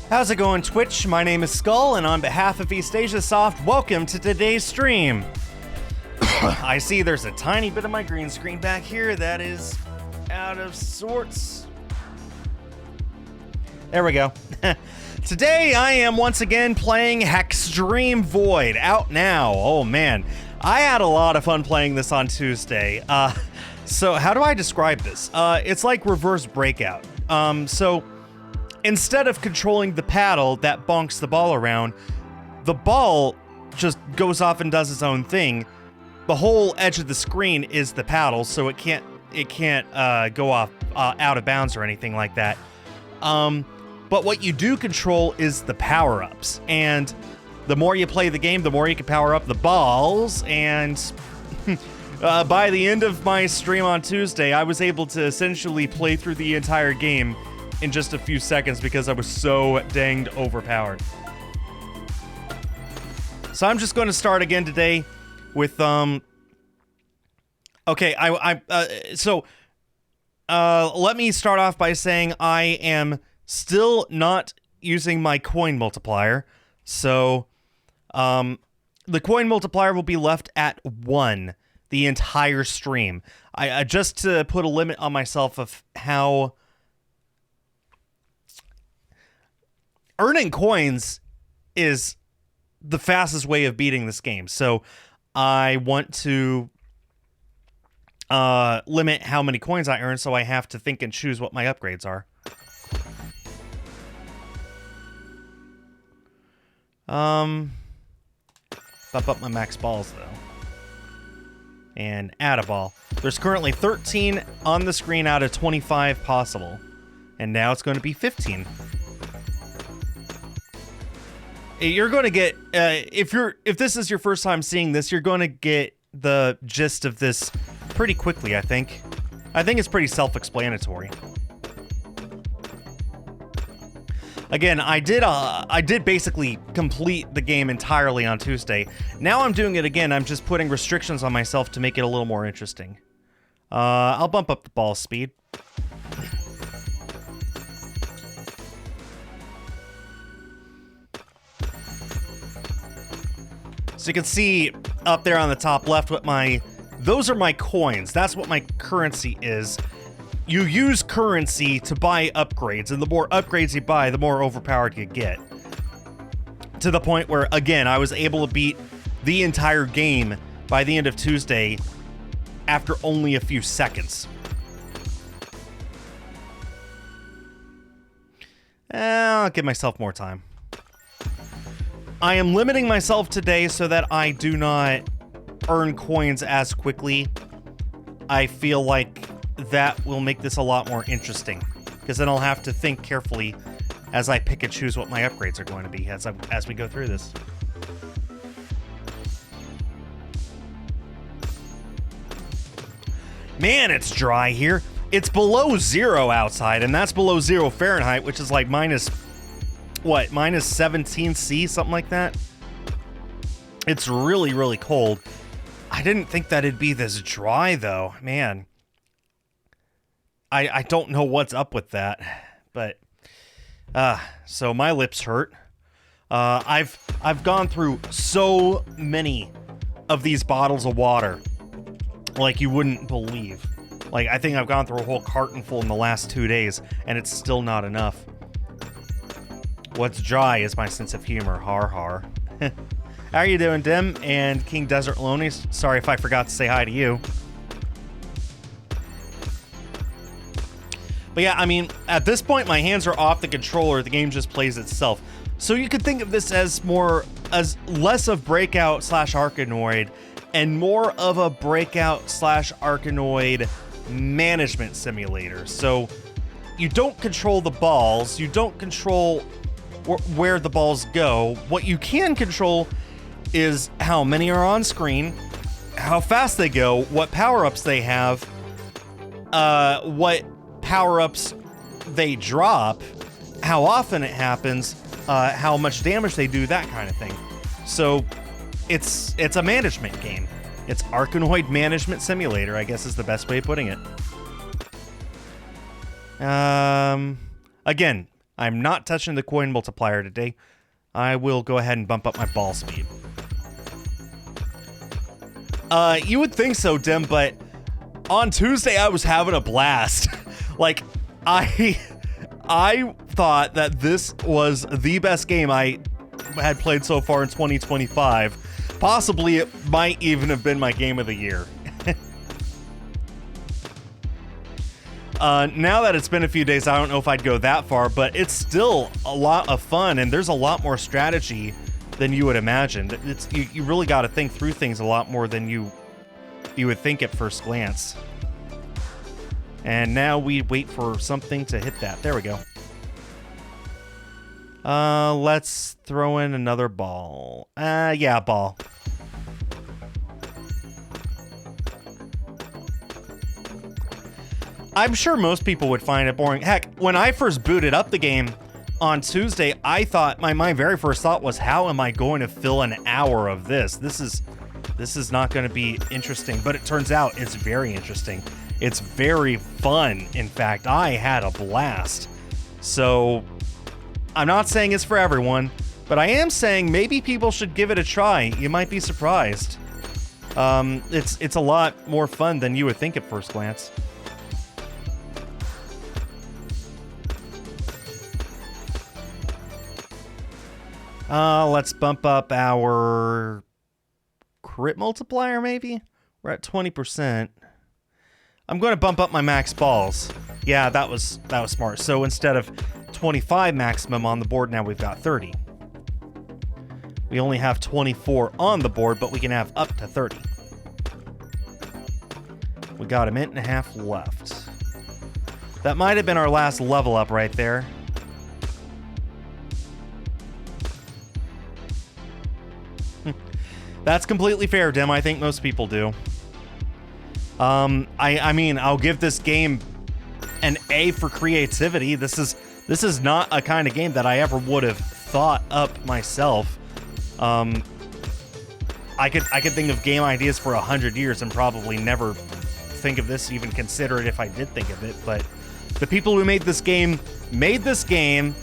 How's it going, Twitch? My name is Skull, and on behalf of East Asia Soft, welcome to today's stream. I see there's a tiny bit of my green screen back here that is out of sorts. There we go. Today, I am once again playing Hextreme Void, out now. Oh man, I had a lot of fun playing this on Tuesday. So how do I describe this? It's like reverse breakout. So instead of controlling the paddle that bonks the ball around, the ball just goes off and does its own thing. The whole edge of the screen is the paddle, so it can't go off out of bounds or anything like that. But what you do control is the power-ups, and the more you play the game, the more you can power up the balls, and by the end of my stream on Tuesday, I was able to essentially play through the entire game in just a few seconds because I was so danged overpowered. So I'm just going to start again today with, okay, let me start off by saying I am still not using my coin multiplier, so the coin multiplier will be left at 1 the entire stream. I just to put a limit on myself of how earning coins is the fastest way of beating this game. So I want to limit how many coins I earn, so I have to think and choose what my upgrades are. Bump up my max balls, though. And add a ball. There's currently 13 on the screen out of 25 possible. And now it's going to be 15. You're going to get, if this is your first time seeing this, you're going to get the gist of this pretty quickly, I think. I think it's pretty self-explanatory. Again, I did basically complete the game entirely on Tuesday. Now I'm doing it again. I'm just putting restrictions on myself to make it a little more interesting. I'll bump up the ball speed. So you can see up there on the top left what those are my coins. That's what my currency is. You use currency to buy upgrades, and the more upgrades you buy, the more overpowered you get. To the point where, again, I was able to beat the entire game by the end of Tuesday after only a few seconds. I'll give myself more time. I am limiting myself today so that I do not earn coins as quickly. I feel like that will make this a lot more interesting, because then I'll have to think carefully as I pick and choose what my upgrades are going to be as we go through this. Man, it's dry here. It's below 0 outside, and that's below 0 Fahrenheit, which is like minus 17 C, something like that. It's really, really cold. I didn't think that it'd be this dry, though. Man, I don't know what's up with that, but so my lips hurt. I've gone through so many of these bottles of water, like you wouldn't believe. Like, I think I've gone through a whole carton full in the last 2 days, and it's still not enough. What's dry is my sense of humor. Har har. How are you doing, Dim? And King Desert Loney? Sorry if I forgot to say hi to you. But yeah, I mean, at this point, my hands are off the controller. The game just plays itself. So you could think of this as less of Breakout / Arkanoid and more of a Breakout / Arkanoid management simulator. So you don't control the balls. You don't control where the balls go. What you can control is how many are on screen, how fast they go, what power-ups they have, what power-ups they drop, how often it happens, how much damage they do, that kind of thing. So it's a management game. It's Arkanoid Management Simulator, I guess is the best way of putting it. Again, I'm not touching the coin multiplier today. I will go ahead and bump up my ball speed. You would think so, Dim, but on Tuesday I was having a blast. Like, I thought that this was the best game I had played so far in 2025. Possibly it might even have been my game of the year. Now that it's been a few days, I don't know if I'd go that far, but it's still a lot of fun, and there's a lot more strategy than you would imagine. You really got to think through things a lot more than you would think at first glance. And now we wait for something to hit that. There we go. Let's throw in another ball. Yeah, ball. I'm sure most people would find it boring. Heck, when I first booted up the game on Tuesday, I thought, my very first thought was, how am I going to fill an hour of this? This is not going to be interesting, but it turns out it's very interesting. It's very fun. In fact, I had a blast. So I'm not saying it's for everyone, but I am saying maybe people should give it a try. You might be surprised. It's a lot more fun than you would think at first glance. Let's bump up our crit multiplier, maybe? We're at 20%. I'm going to bump up my max balls. Yeah, that was smart. So instead of 25 maximum on the board, now we've got 30. We only have 24 on the board, but we can have up to 30. We got a minute and a half left. That might have been our last level up right there. That's completely fair, Dim. I think most people do. I mean, I'll give this game an A for creativity. This is not a kind of game that I ever would have thought up myself. I could think of game ideas for 100 years and probably never think of this, even consider it if I did think of it. But the people who made this game made this game.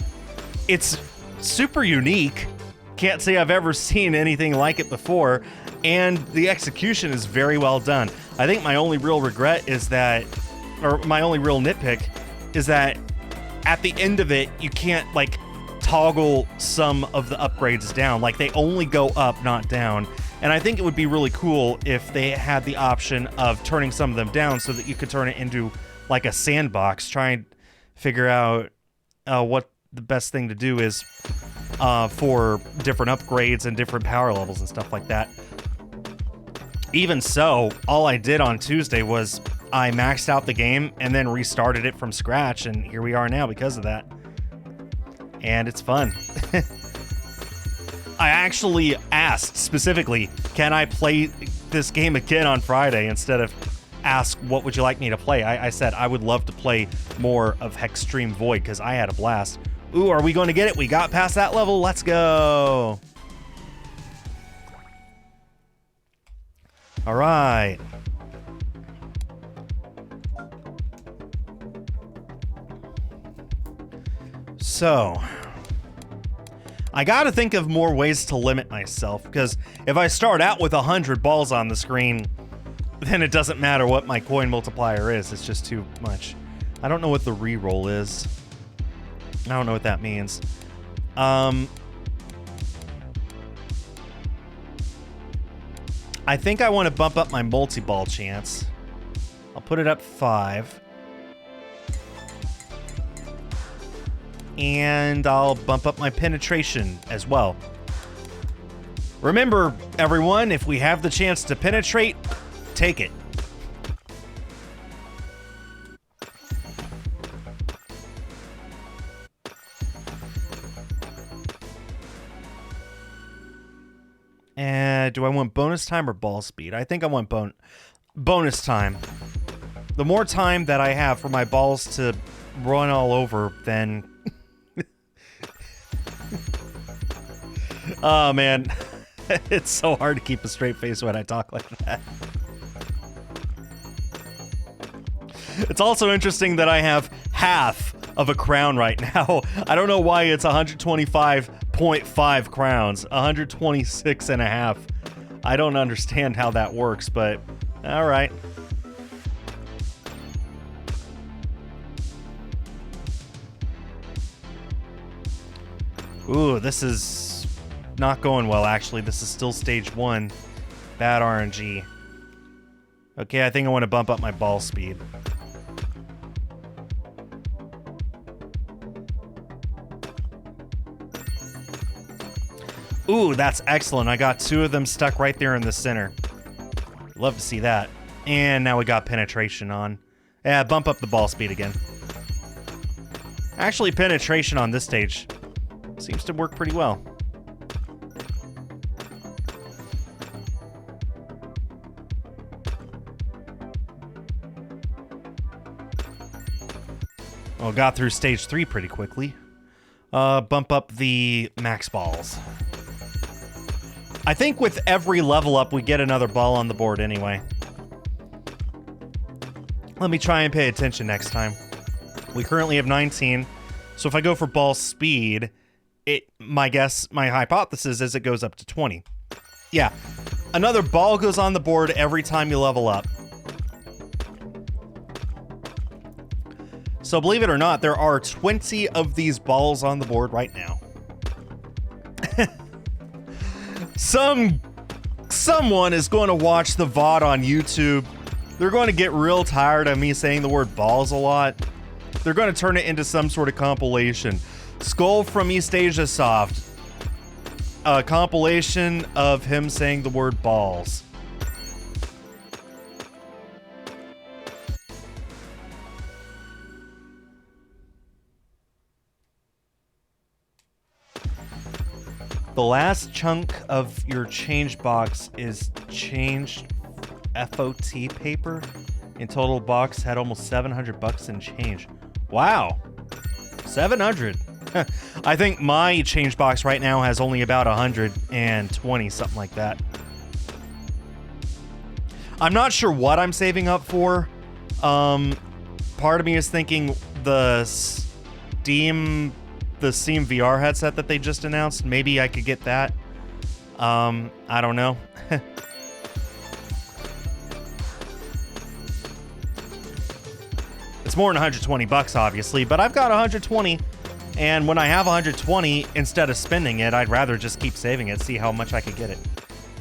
It's super unique. Can't say I've ever seen anything like it before, and the execution is very well done. I think my only real regret is that, or my only real nitpick, is that at the end of it, you can't, like, toggle some of the upgrades down. Like, they only go up, not down. And I think it would be really cool if they had the option of turning some of them down so that you could turn it into, like, a sandbox. Try and figure out what the best thing to do is for different upgrades and different power levels and stuff like that. Even so, all I did on Tuesday was I maxed out the game and then restarted it from scratch, and here we are now because of that. And it's fun. I actually asked specifically, can I play this game again on Friday, instead of ask, what would you like me to play? I said I would love to play more of Hextreme Void because I had a blast. Ooh, are we going to get it? We got past that level. Let's go. All right. So, I got to think of more ways to limit myself, because if I start out with 100 balls on the screen, then it doesn't matter what my coin multiplier is. It's just too much. I don't know what the reroll is. I don't know what that means. I think I want to bump up my multi-ball chance. I'll put it up 5. And I'll bump up my penetration as well. Remember, everyone, if we have the chance to penetrate, take it. Do I want bonus time or ball speed? I think I want bonus time. The more time that I have for my balls to run all over, then... Oh, man. It's so hard to keep a straight face when I talk like that. It's also interesting that I have half of a crown right now. I don't know why it's 125.5 crowns, 126 and a half. I don't understand how that works, but all right. Ooh, this is not going well, actually. This is still stage 1. Bad RNG. Okay, I think I want to bump up my ball speed. Ooh, that's excellent. I got 2 of them stuck right there in the center. Love to see that. And now we got penetration on. Yeah, bump up the ball speed again. Actually, penetration on this stage seems to work pretty well. Well, got through stage 3 pretty quickly. Bump up the max balls. I think with every level up, we get another ball on the board anyway. Let me try and pay attention next time. We currently have 19, so if I go for ball speed, my hypothesis is it goes up to 20. Yeah, another ball goes on the board every time you level up. So believe it or not, there are 20 of these balls on the board right now. Someone is going to watch the VOD on YouTube. They're going to get real tired of me saying the word balls a lot. They're going to turn it into some sort of compilation. Skull from East Asia Soft. A compilation of him saying the word balls. The last chunk of your change box is changed FOT paper. In total, box had almost 700 bucks in change. Wow. 700. I think my change box right now has only about 120, something like that. I'm not sure what I'm saving up for. Part of me is thinking the Steam VR headset that they just announced. Maybe I could get that. I don't know. It's more than 120 bucks, obviously, but I've got 120, and when I have 120, instead of spending it, I'd rather just keep saving it, see how much I could get it.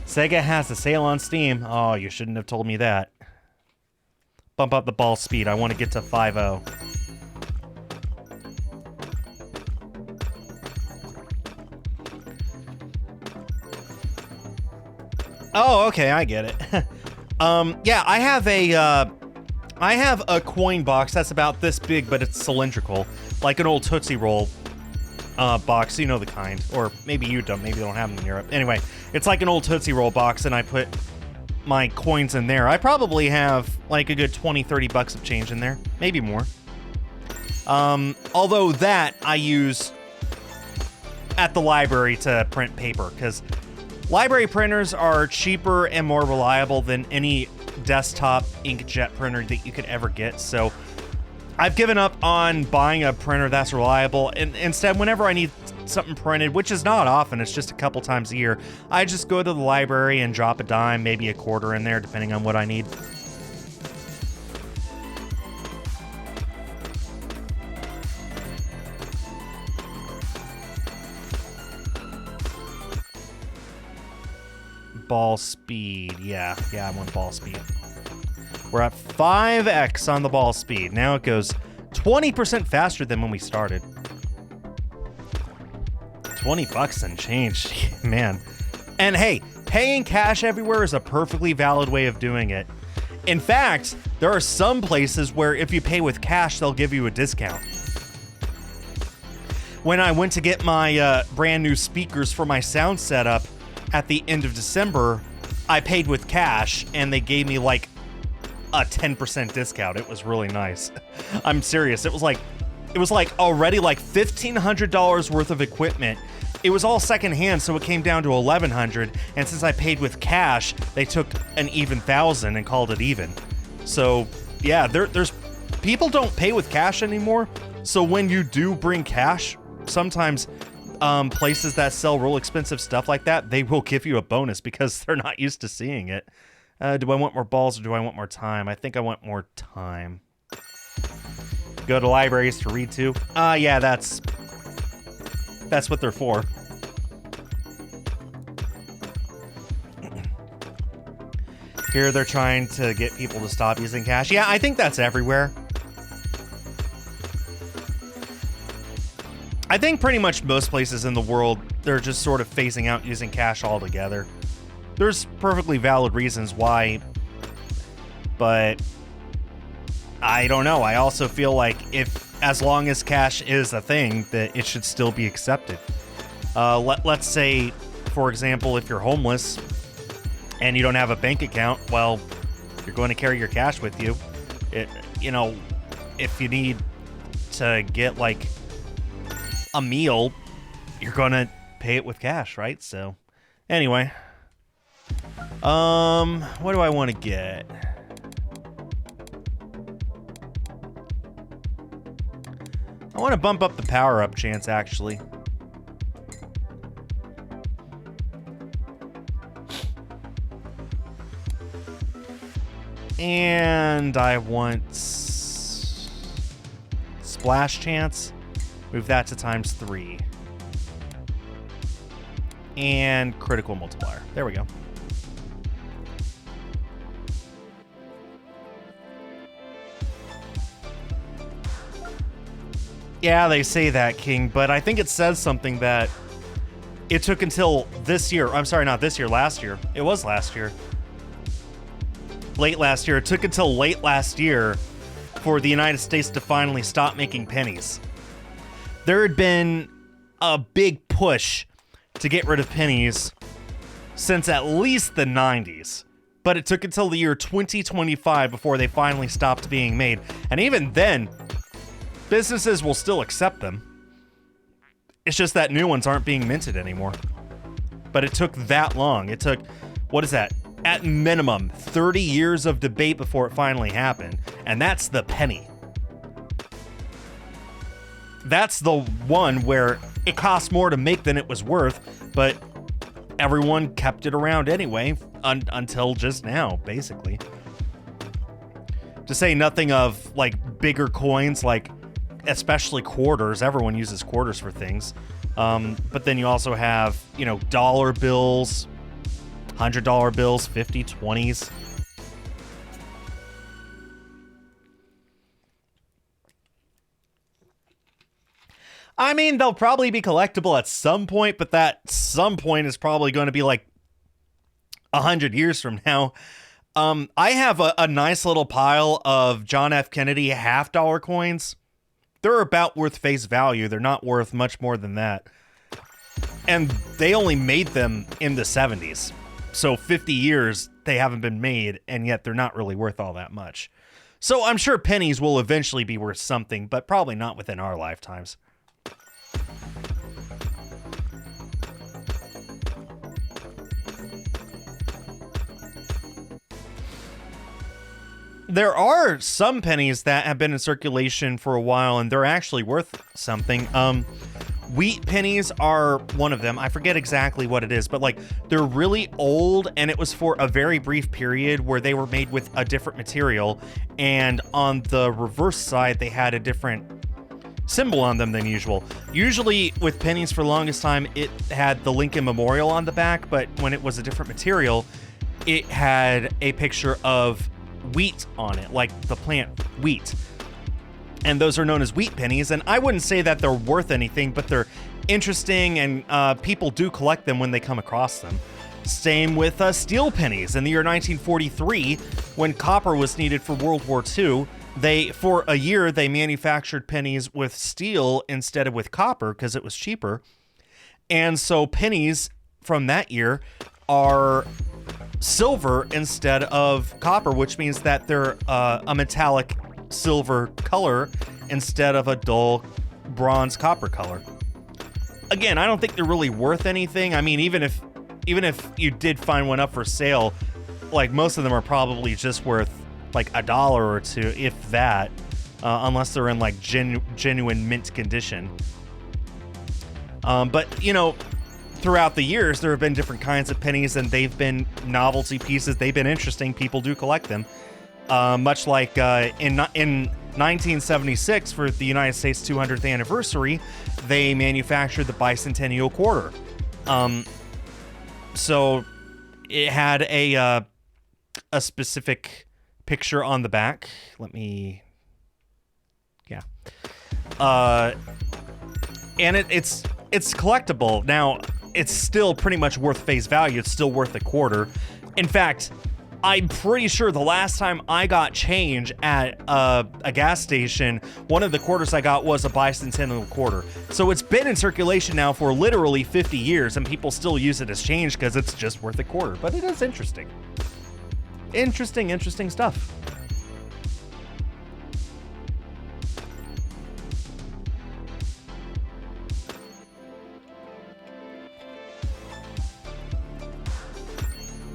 Sega has a sale on Steam. Oh, you shouldn't have told me that. Bump up the ball speed. I want to get to 5.0. Oh, okay, I get it. Yeah, I have a coin box that's about this big, but it's cylindrical, like an old Tootsie Roll box. You know the kind, or maybe you don't. Maybe they don't have them in Europe. Anyway, it's like an old Tootsie Roll box, and I put my coins in there. I probably have like a good 20-30 bucks of change in there, maybe more. Although that I use at the library to print paper, because library printers are cheaper and more reliable than any desktop inkjet printer that you could ever get. So I've given up on buying a printer that's reliable, and instead, whenever I need something printed, which is not often, it's just a couple times a year, I just go to the library and drop a dime, maybe a quarter in there, depending on what I need. Ball speed. Yeah, I want ball speed. We're at 5x on the ball speed. Now it goes 20% faster than when we started. 20 bucks and change, man. And hey, paying cash everywhere is a perfectly valid way of doing it. In fact, there are some places where if you pay with cash, they'll give you a discount. When I went to get my brand new speakers for my sound setup at the end of December, I paid with cash and they gave me like a 10% discount. It was really nice. I'm serious. It was like already like $1,500 worth of equipment. It was all secondhand, so it came down to $1,100. And since I paid with cash, they took an even $1,000 and called it even. So yeah, there's people don't pay with cash anymore, So when you do bring cash, sometimes places that sell real expensive stuff like that, they will give you a bonus because they're not used to seeing it. Do I want more balls or do I want more time? I think I want more time. Go to libraries to read to. Yeah, that's what they're for. Here they're trying to get people to stop using cash. Yeah, I think that's everywhere. I think pretty much most places in the world, they're just sort of phasing out using cash altogether. There's perfectly valid reasons why, but I don't know. I also feel like as long as cash is a thing, that it should still be accepted. Let's say, for example, if you're homeless and you don't have a bank account, well, you're going to carry your cash with you. If you need to get like a meal, you're going to pay it with cash, right? So anyway, what do I want to get? I want to bump up the power-up chance, actually. And I want splash chance. Move that to ×3. And critical multiplier. There we go. Yeah, they say that, King, but I think it says something that it took until this year. I'm sorry, not this year, last year. It was last year. Late last year. It took until late last year for the United States to finally stop making pennies. There had been a big push to get rid of pennies since at least the 90s. But it took until the year 2025 before they finally stopped being made. And even then, businesses will still accept them. It's just that new ones aren't being minted anymore. But it took that long. It took, what is that? At minimum, 30 years of debate before it finally happened. And that's the penny. That's the one where it cost more to make than it was worth, but everyone kept it around anyway until just now, basically. To say nothing of like bigger coins, like especially quarters. Everyone uses quarters for things. But then you also have, dollar bills, $100 bills, 50, 20s. I mean, they'll probably be collectible at some point, but that some point is probably going to be like 100 years from now. I have a nice little pile of John F. Kennedy $50 coins. They're about worth face value. They're not worth much more than that. And they only made them in the 70s. So 50 years they haven't been made, and yet they're not really worth all that much. So I'm sure pennies will eventually be worth something, but probably not within our lifetimes. There are some pennies that have been in circulation for a while, and they're actually worth something. Wheat pennies are one of them. I forget exactly what it is, but like they're really old, and it was for a very brief period where they were made with a different material, and on the reverse side they had a different symbol on them than usual. Usually with pennies for the longest time it had the Lincoln Memorial on the back, but when it was a different material it had a picture of wheat on it, like the plant wheat. And those are known as wheat pennies, and I wouldn't say that they're worth anything, but they're interesting, and people do collect them when they come across them. Same with steel pennies. In the year 1943, when copper was needed for World War II, for a year they manufactured pennies with steel instead of with copper because it was cheaper. And so pennies from that year are silver instead of copper, which means that they're a metallic silver color instead of a dull bronze copper color. Again, I don't think they're really worth anything. I mean, even if you did find one up for sale, like most of them are probably just worth like $1 or $2, if that. unless they're in like genuine mint condition. But you know, throughout the years, there have been different kinds of pennies, and they've been novelty pieces. They've been interesting. People do collect them. Much like in 1976, for the United States 200th anniversary, they manufactured the bicentennial quarter. So it had a specific picture on the back. Yeah. And it's collectible. Now, it's still pretty much worth face value. It's still worth a quarter. In fact, I'm pretty sure the last time I got change at a gas station, one of the quarters I got was a bicentennial quarter. So it's been in circulation now for literally 50 years, and people still use it as change because it's just worth a quarter. But it is interesting. Interesting stuff.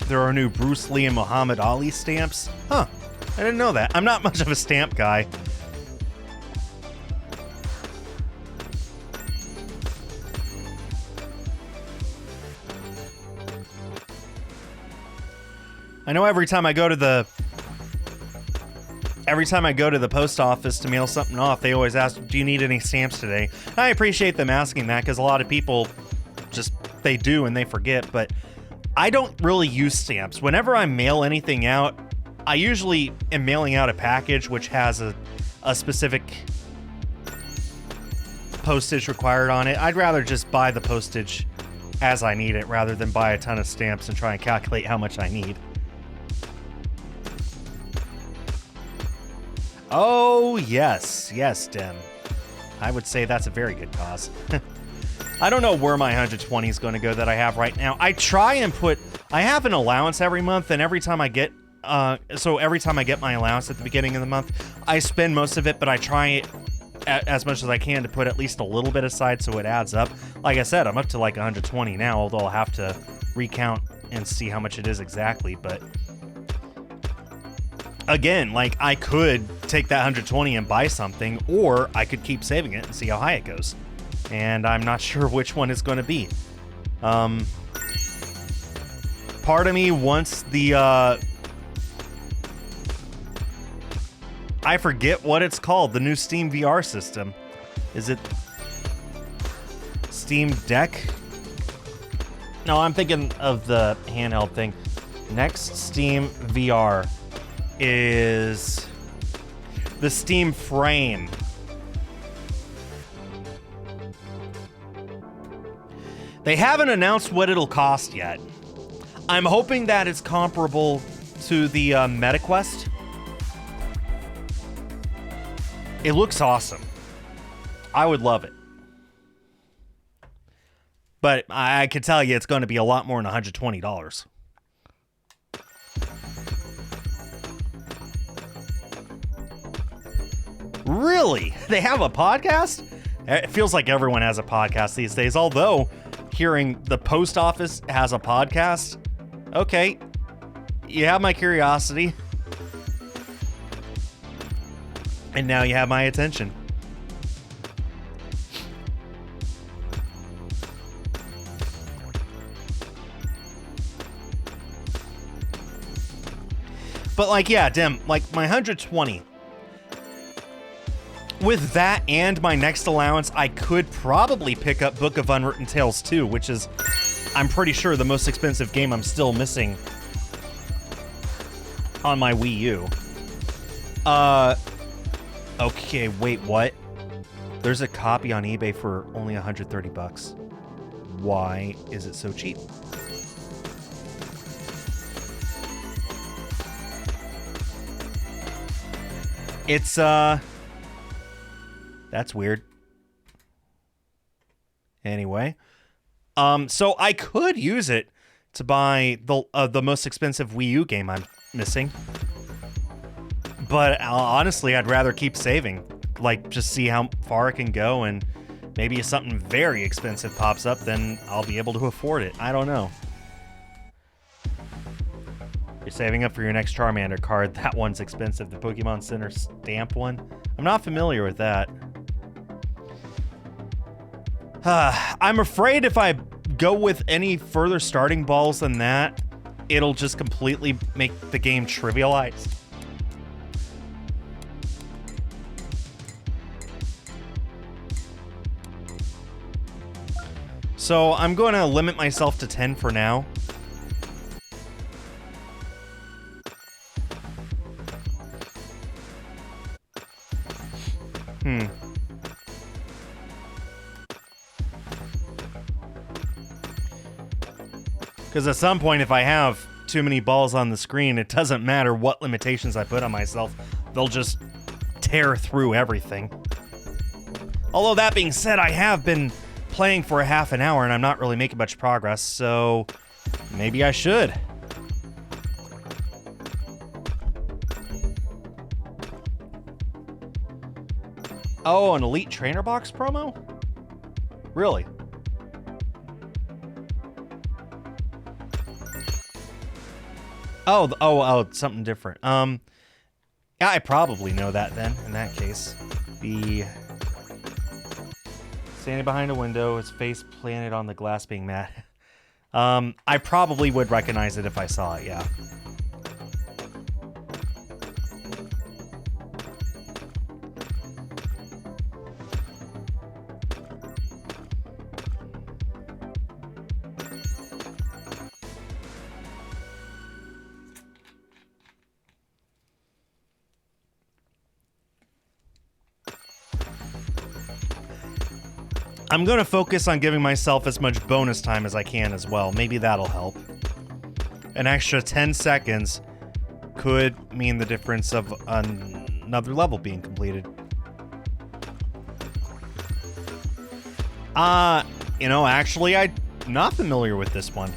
There are new Bruce Lee and Muhammad Ali stamps. Huh. I didn't know that. I'm not much of a stamp guy. I know every time I go to the post office to mail something off, they always ask, do you need any stamps today? I appreciate them asking that, because a lot of people just, they do and they forget, but I don't really use stamps. Whenever I mail anything out, I usually am mailing out a package which has a specific postage required on it. I'd rather just buy the postage as I need it rather than buy a ton of stamps and try and calculate how much I need. Oh, yes, Dem. I would say that's a very good cause. I don't know where my 120 is going to go that I have right now. I try and I have an allowance every month, and every time I get my allowance at the beginning of the month, I spend most of it, but I try as much as I can to put at least a little bit aside so it adds up. Like I said, I'm up to like 120 now, although I'll have to recount and see how much it is exactly, but again, like, I could take that 120 and buy something, or I could keep saving it and see how high it goes. And I'm not sure which one it's going to be. Part of me wants the, I forget what it's called, the new Steam VR system. Is it Steam Deck? No, I'm thinking of the handheld thing. Next Steam VR is the Steam Frame. They haven't announced what it'll cost yet. I'm hoping that it's comparable to the MetaQuest. It looks awesome. I would love it. But I can tell you it's going to be a lot more than $120. Really? They have a podcast? It feels like everyone has a podcast these days, although hearing the post office has a podcast, okay, you have my curiosity. And now you have my attention. But like, yeah, Dim, like my 120. With that and my next allowance, I could probably pick up Book of Unwritten Tales 2, which is, I'm pretty sure, the most expensive game I'm still missing on my Wii U. Okay, wait, what? There's a copy on eBay for only $130. Why is it so cheap? It's, that's weird. Anyway, so I could use it to buy the most expensive Wii U game I'm missing. But honestly, I'd rather keep saving, like just see how far it can go, and maybe if something very expensive pops up, then I'll be able to afford it. I don't know. You're saving up for your next Charmander card. That one's expensive. The Pokemon Center stamp one. I'm not familiar with that. I'm afraid if I go with any further starting balls than that, it'll just completely make the game trivialized. So I'm going to limit myself to 10 for now. Because at some point, if I have too many balls on the screen, it doesn't matter what limitations I put on myself. They'll just tear through everything. Although that being said, I have been playing for a half an hour and I'm not really making much progress, so maybe I should. Oh, an Elite Trainer Box promo? Really? Oh, something different. Yeah, I probably know that then, in that case. The standing behind a window, his face planted on the glass being matte. I probably would recognize it if I saw it, yeah. I'm going to focus on giving myself as much bonus time as I can as well. Maybe that'll help. An extra 10 seconds could mean the difference of another level being completed. You know, actually, I'm not familiar with this one.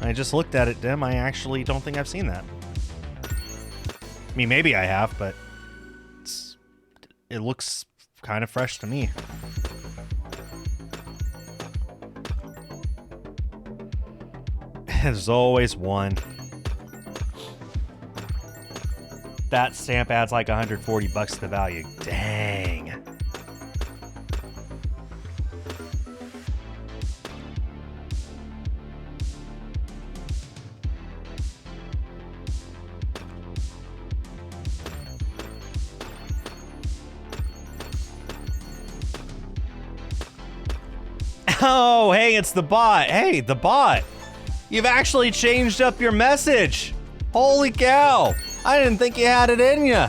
I just looked at it, Dim. I actually don't think I've seen that. I mean, maybe I have, but it looks kind of fresh to me. There's always one. That stamp adds like 140 bucks to the value. Dang. Oh, hey, it's the bot. Hey, the bot. You've actually changed up your message. Holy cow. I didn't think you had it in you.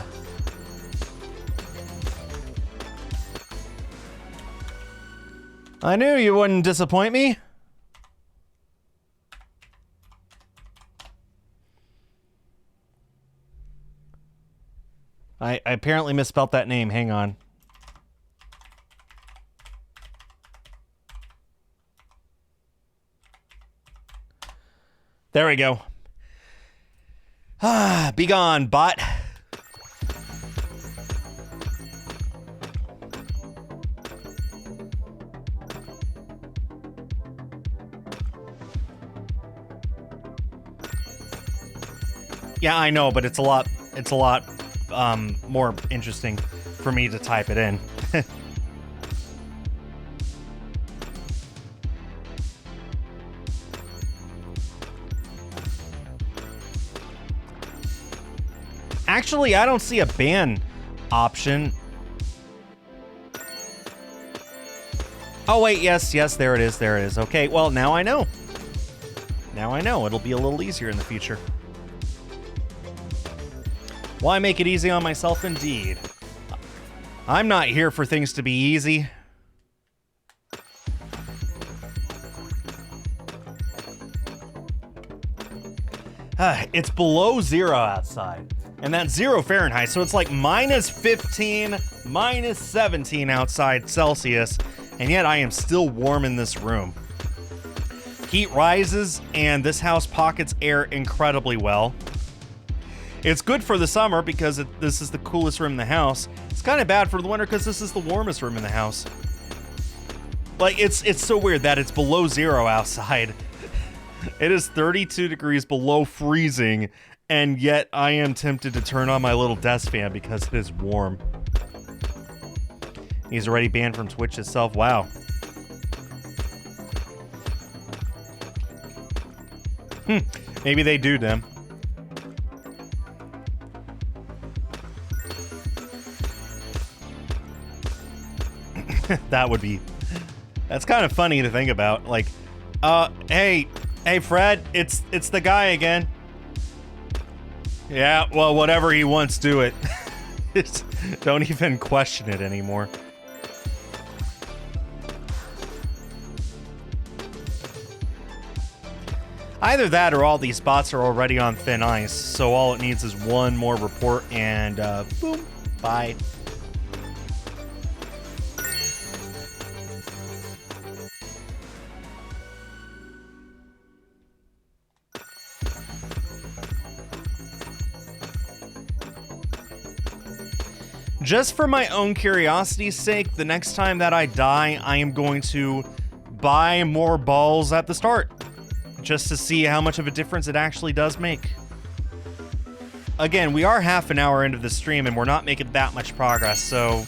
I knew you wouldn't disappoint me. I apparently misspelled that name. Hang on. There we go. Ah, be gone, bot. Yeah, I know, but it's a lot more interesting for me to type it in. Actually, I don't see a ban option. Oh, wait, yes, there it is, Okay, well, now I know. Now I know. It'll be a little easier in the future. Why make it easy on myself, indeed? I'm not here for things to be easy. It's below 0 outside. And that's 0 Fahrenheit, so it's like minus 15, minus 17 outside Celsius, and yet I am still warm in this room. Heat rises, and this house pockets air incredibly well. It's good for the summer because this is the coolest room in the house. It's kind of bad for the winter because this is the warmest room in the house. Like, it's so weird that it's below 0 outside, It is 32 degrees below freezing, and yet I am tempted to turn on my little desk fan because it is warm. He's already banned from Twitch itself. Wow. Maybe they do, Dim. That's kind of funny to think about. Like, hey Fred, it's the guy again. Yeah, well, whatever he wants, do it. Don't even question it anymore. Either that or all these bots are already on thin ice, so all it needs is one more report and, boom, bye. Just for my own curiosity's sake, the next time that I die, I am going to buy more balls at the start. Just to see how much of a difference it actually does make. Again, we are half an hour into the stream and we're not making that much progress, so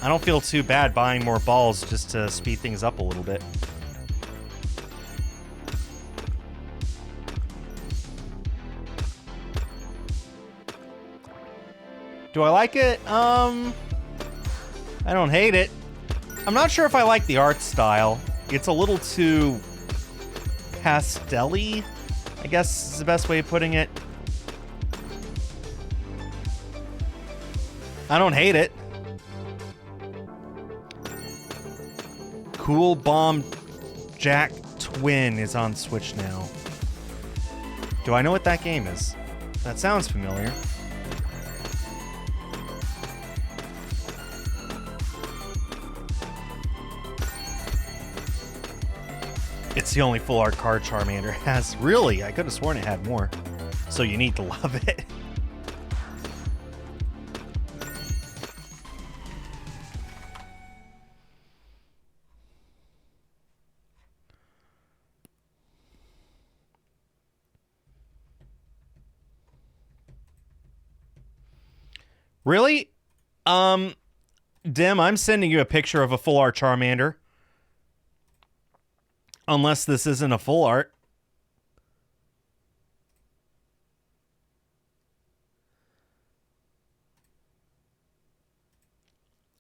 I don't feel too bad buying more balls just to speed things up a little bit. Do I like it? I don't hate it. I'm not sure if I like the art style. It's a little too pastel-y, I guess is the best way of putting it. I don't hate it. Cool Bomb Jack Twin is on Switch now. Do I know what that game is? That sounds familiar. It's the only full art card Charmander has. Really? I could have sworn it had more. So you need to love it. Really? Dim, I'm sending you a picture of a full art Charmander. Unless this isn't a full art.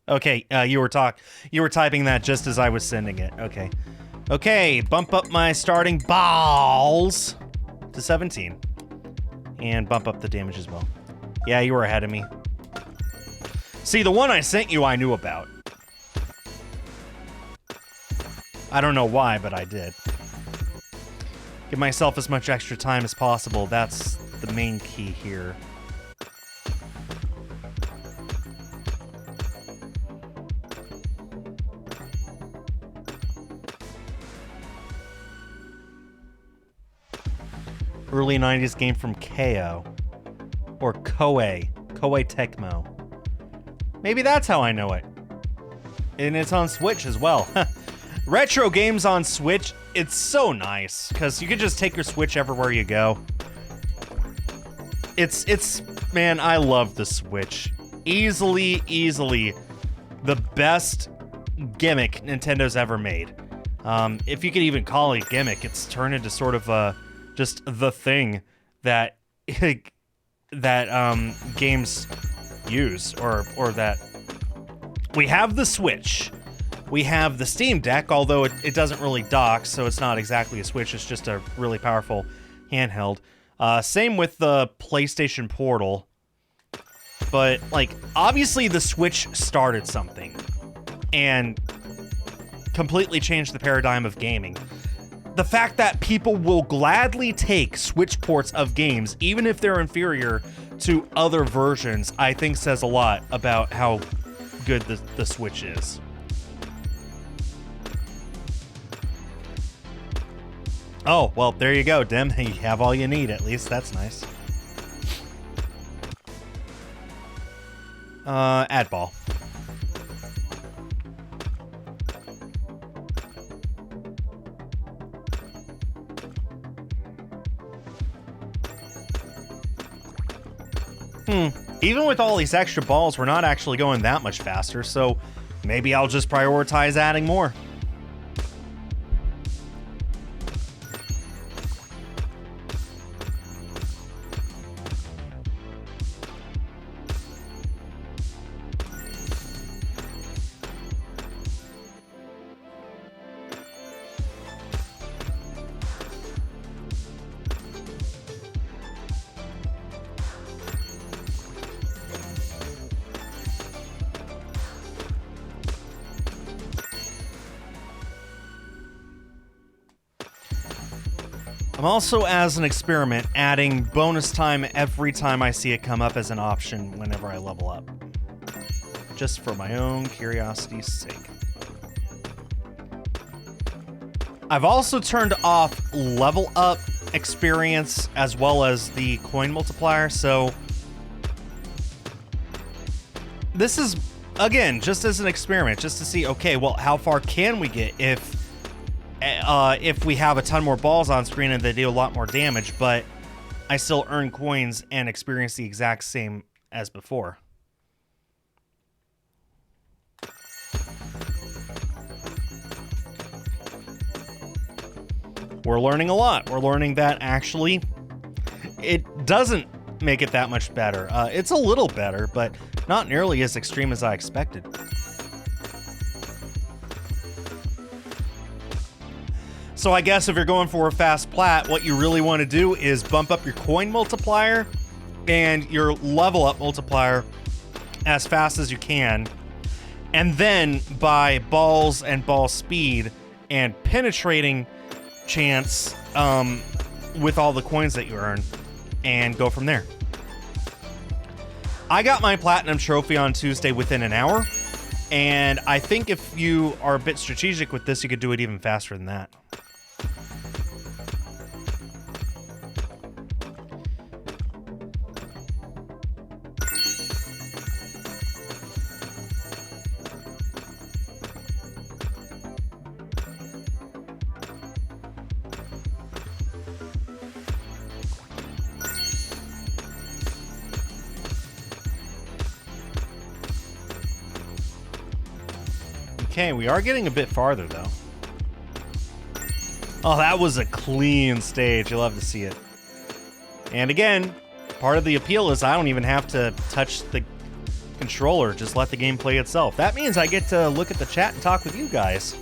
Okay, you were typing that just as I was sending it. Okay. Okay, bump up my starting balls to 17. And bump up the damage as well. Yeah, you were ahead of me. See, the one I sent you I knew about. I don't know why, but I did. Give myself as much extra time as possible. That's the main key here. Early 90s game from KO. Or Koei. Koei Tecmo. Maybe that's how I know it. And it's on Switch as well. Retro games on Switch, it's so nice, because you can just take your Switch everywhere you go. Man, I love the Switch. Easily the best gimmick Nintendo's ever made. If you could even call it a gimmick, it's turned into sort of just the thing that games use, or that we have the Switch. We have the Steam Deck, although it doesn't really dock, so it's not exactly a Switch, it's just a really powerful handheld. Same with the PlayStation Portal. But, like, obviously the Switch started something and completely changed the paradigm of gaming. The fact that people will gladly take Switch ports of games, even if they're inferior to other versions, I think says a lot about how good the Switch is. Oh, well, there you go, Dim. You have all you need, at least. That's nice. Add ball. Even with all these extra balls, we're not actually going that much faster, so maybe I'll just prioritize adding more. I'm also, as an experiment, adding bonus time every time I see it come up as an option whenever I level up. Just for my own curiosity's sake. I've also turned off level up experience as well as the coin multiplier, so this is, again, just as an experiment, just to see, okay, well, how far can we get if we have a ton more balls on screen and they do a lot more damage, but I still earn coins and experience the exact same as before. We're learning a lot. We're learning that actually it doesn't make it that much better. It's a little better, but not nearly as extreme as I expected. So I guess if you're going for a fast plat, what you really want to do is bump up your coin multiplier and your level up multiplier as fast as you can. And then by balls and ball speed and penetrating chance with all the coins that you earn, and go from there. I got my platinum trophy on Tuesday within an hour, and I think if you are a bit strategic with this, you could do it even faster than that. Okay, we are getting a bit farther, though. Oh, that was a clean stage. You'll love to see it. And again, part of the appeal is I don't even have to touch the controller. Just let the game play itself. That means I get to look at the chat and talk with you guys.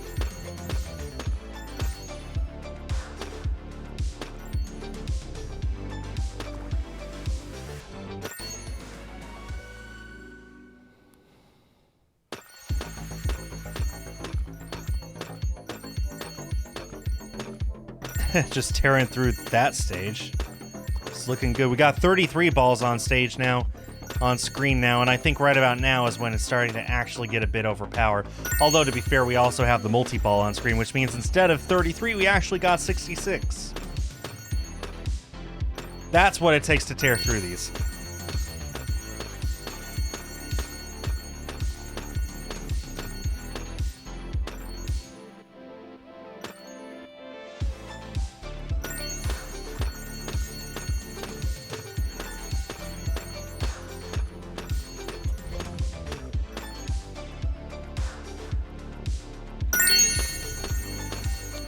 Just tearing through that stage. It's looking good. We got 33 balls on stage now, on screen now, and I think right about now is when it's starting to actually get a bit overpowered. Although, to be fair, we also have the multi-ball on screen, which means instead of 33, we actually got 66. That's what it takes to tear through these.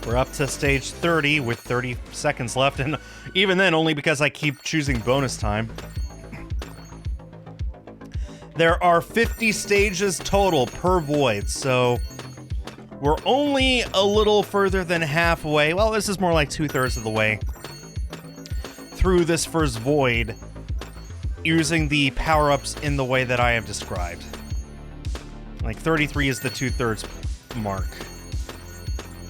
We're up to stage 30 with 30 seconds left, and even then, only because I keep choosing bonus time. There are 50 stages total per void, so we're only a little further than halfway. Well, this is more like 2/3 of the way through this first void using the power-ups in the way that I have described. Like 33 is the 2/3 mark.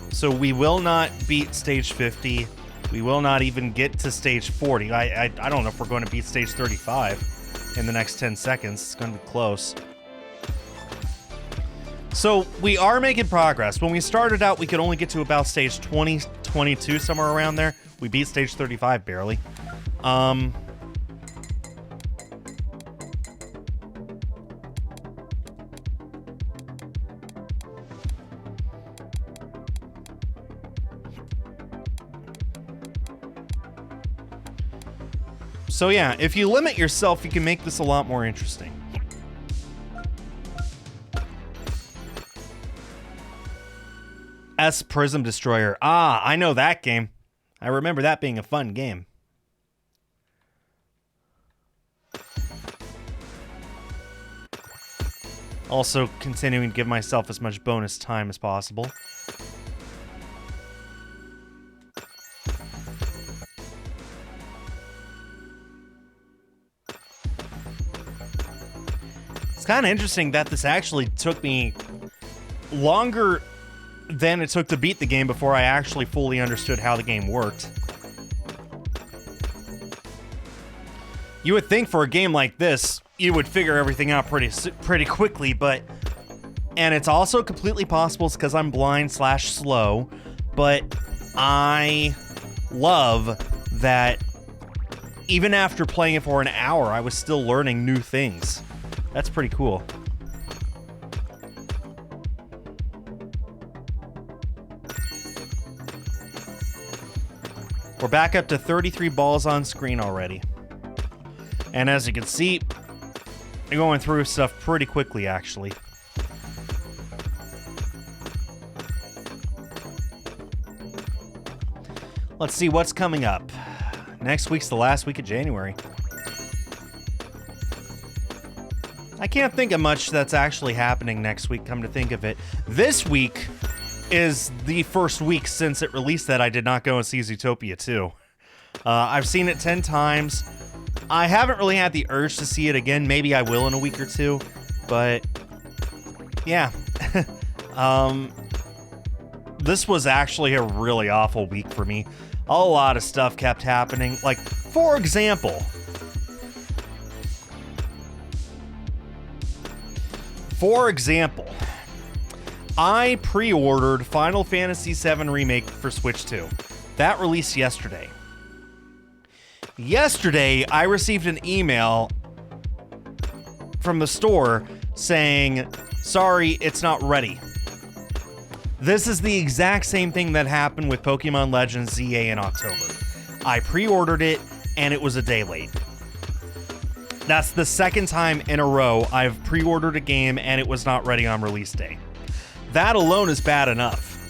So we will not beat stage 50. We will not even get to stage 40. I don't know if we're going to beat stage 35 in the next 10 seconds. It's going to be close. So we are making progress. When we started out, we could only get to about stage 20, 22, somewhere around there. We beat stage 35 barely. So yeah, if you limit yourself, you can make this a lot more interesting. S Prism Destroyer. Ah, I know that game. I remember that being a fun game. Also continuing to give myself as much bonus time as possible. It's kind of interesting that this actually took me longer than it took to beat the game before I actually fully understood how the game worked. You would think for a game like this, you would figure everything out pretty quickly, but... And it's also completely possible because I'm blind/slow, but I love that even after playing it for an hour, I was still learning new things. That's pretty cool. We're back up to 33 balls on screen already. And as you can see, I'm going through stuff pretty quickly, actually. Let's see what's coming up. Next week's the last week of January. I can't think of much that's actually happening next week, come to think of it. This week is the first week since it released that I did not go and see Zootopia 2. I've seen it 10 times. I haven't really had the urge to see it again. Maybe I will in a week or two. But, yeah. This was actually a really awful week for me. A lot of stuff kept happening. Like, for example... I pre-ordered Final Fantasy VII Remake for Switch 2. That released yesterday. Yesterday, I received an email from the store saying, sorry, it's not ready. This is the exact same thing that happened with Pokemon Legends ZA in October. I pre-ordered it, and it was a day late. That's the second time in a row I've pre-ordered a game and it was not ready on release day. That alone is bad enough.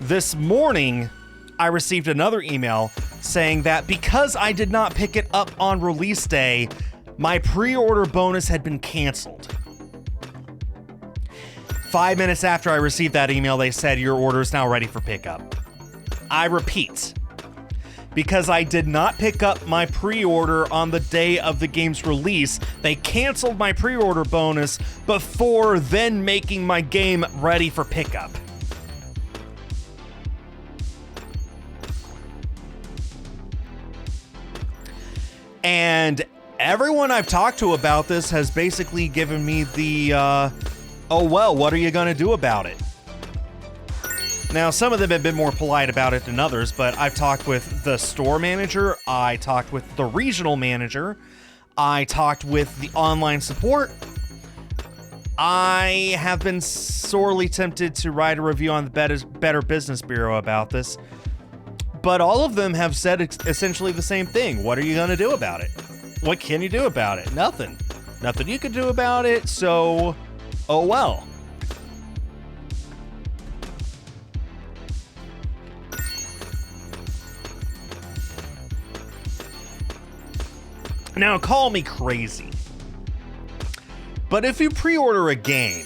This morning, I received another email saying that because I did not pick it up on release day, my pre-order bonus had been canceled. 5 minutes after I received that email, they said your order is now ready for pickup. I repeat, because I did not pick up my pre-order on the day of the game's release, they canceled my pre-order bonus before then making my game ready for pickup. And everyone I've talked to about this has basically given me the, oh well, what are you gonna do about it? Now, some of them have been more polite about it than others, but I've talked with the store manager, I talked with the regional manager, I talked with the online support. I have been sorely tempted to write a review on the Better Business Bureau about this, but all of them have said essentially the same thing. What are you going to do about it? What can you do about it? Nothing. Nothing you can do about it, so, oh well. Now, call me crazy, but if you pre-order a game,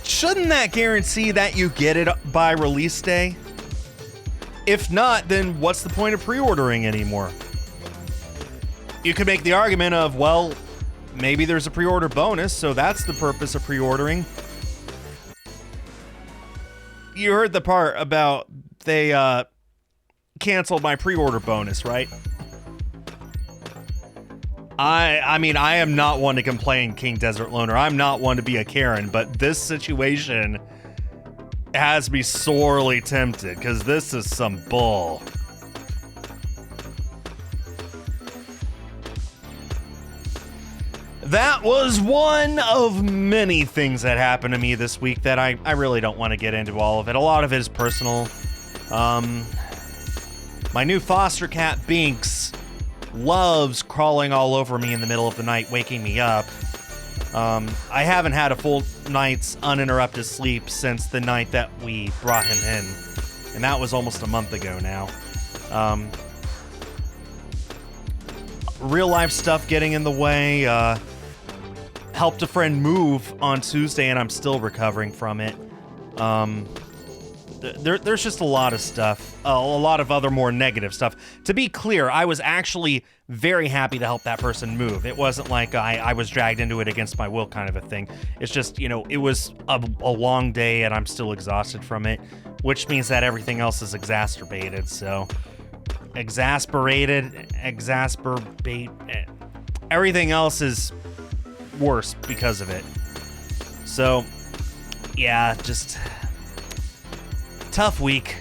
shouldn't that guarantee that you get it by release day? If not, then what's the point of pre-ordering anymore? You could make the argument of, well, maybe there's a pre-order bonus, so that's the purpose of pre-ordering. You heard the part about they canceled my pre-order bonus, right? I mean, I am not one to complain, King Desert Loner. I'm not one to be a Karen, but this situation has me sorely tempted, because this is some bull. That was one of many things that happened to me this week that I really don't want to get into all of it. A lot of it is personal. My new foster cat, Binks, loves crawling all over me in the middle of the night, waking me up. I haven't had a full night's uninterrupted sleep since the night that we brought him in, and that was almost a month ago now. Real life stuff getting in the way. Helped a friend move on Tuesday, and I'm still recovering from it. There's just a lot of stuff, a lot of other more negative stuff. To be clear, I was actually very happy to help that person move. It wasn't like I was dragged into it against my will kind of a thing. It's just, you know, it was a long day and I'm still exhausted from it, which means that everything else is exacerbated. So, everything else is worse because of it. So, yeah, just tough week.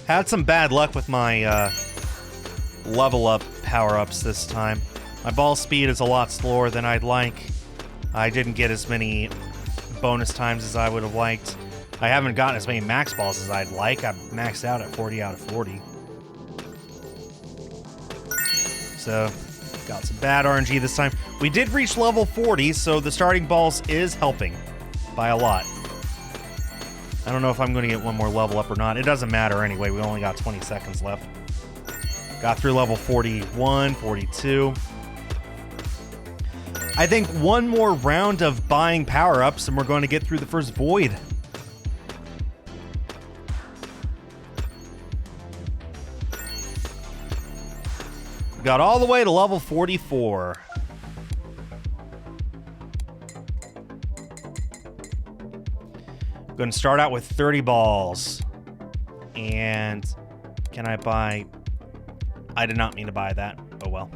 Had some bad luck with my level up power-ups this time. My ball speed is a lot slower than I'd like. I didn't get as many bonus times as I would have liked. I haven't gotten as many max balls as I'd like. I'm maxed out at 40 out of 40. So, got some bad RNG this time. We did reach level 40, so the starting balls is helping by a lot. I don't know if I'm going to get one more level up or not. It doesn't matter anyway. We only got 20 seconds left. Got through level 41, 42. I think one more round of buying power-ups and we're going to get through the first void. Got all the way to level 44. Going to start out with 30 balls. And can I buy... I did not mean to buy that. Oh well.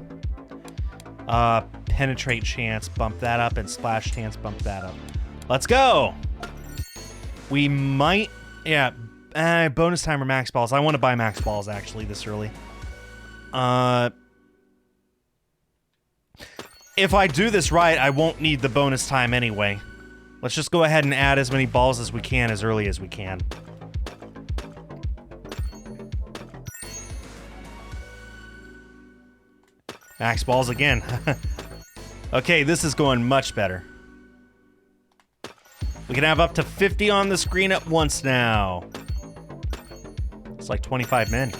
Penetrate chance, bump that up, and splash chance, bump that up. Let's go! We might... Yeah, bonus time or max balls. I want to buy max balls, actually, this early. If I do this right, I won't need the bonus time anyway. Let's just go ahead and add as many balls as we can as early as we can. Max balls again. Okay, this is going much better. We can have up to 50 on the screen at once now. It's like 25 men.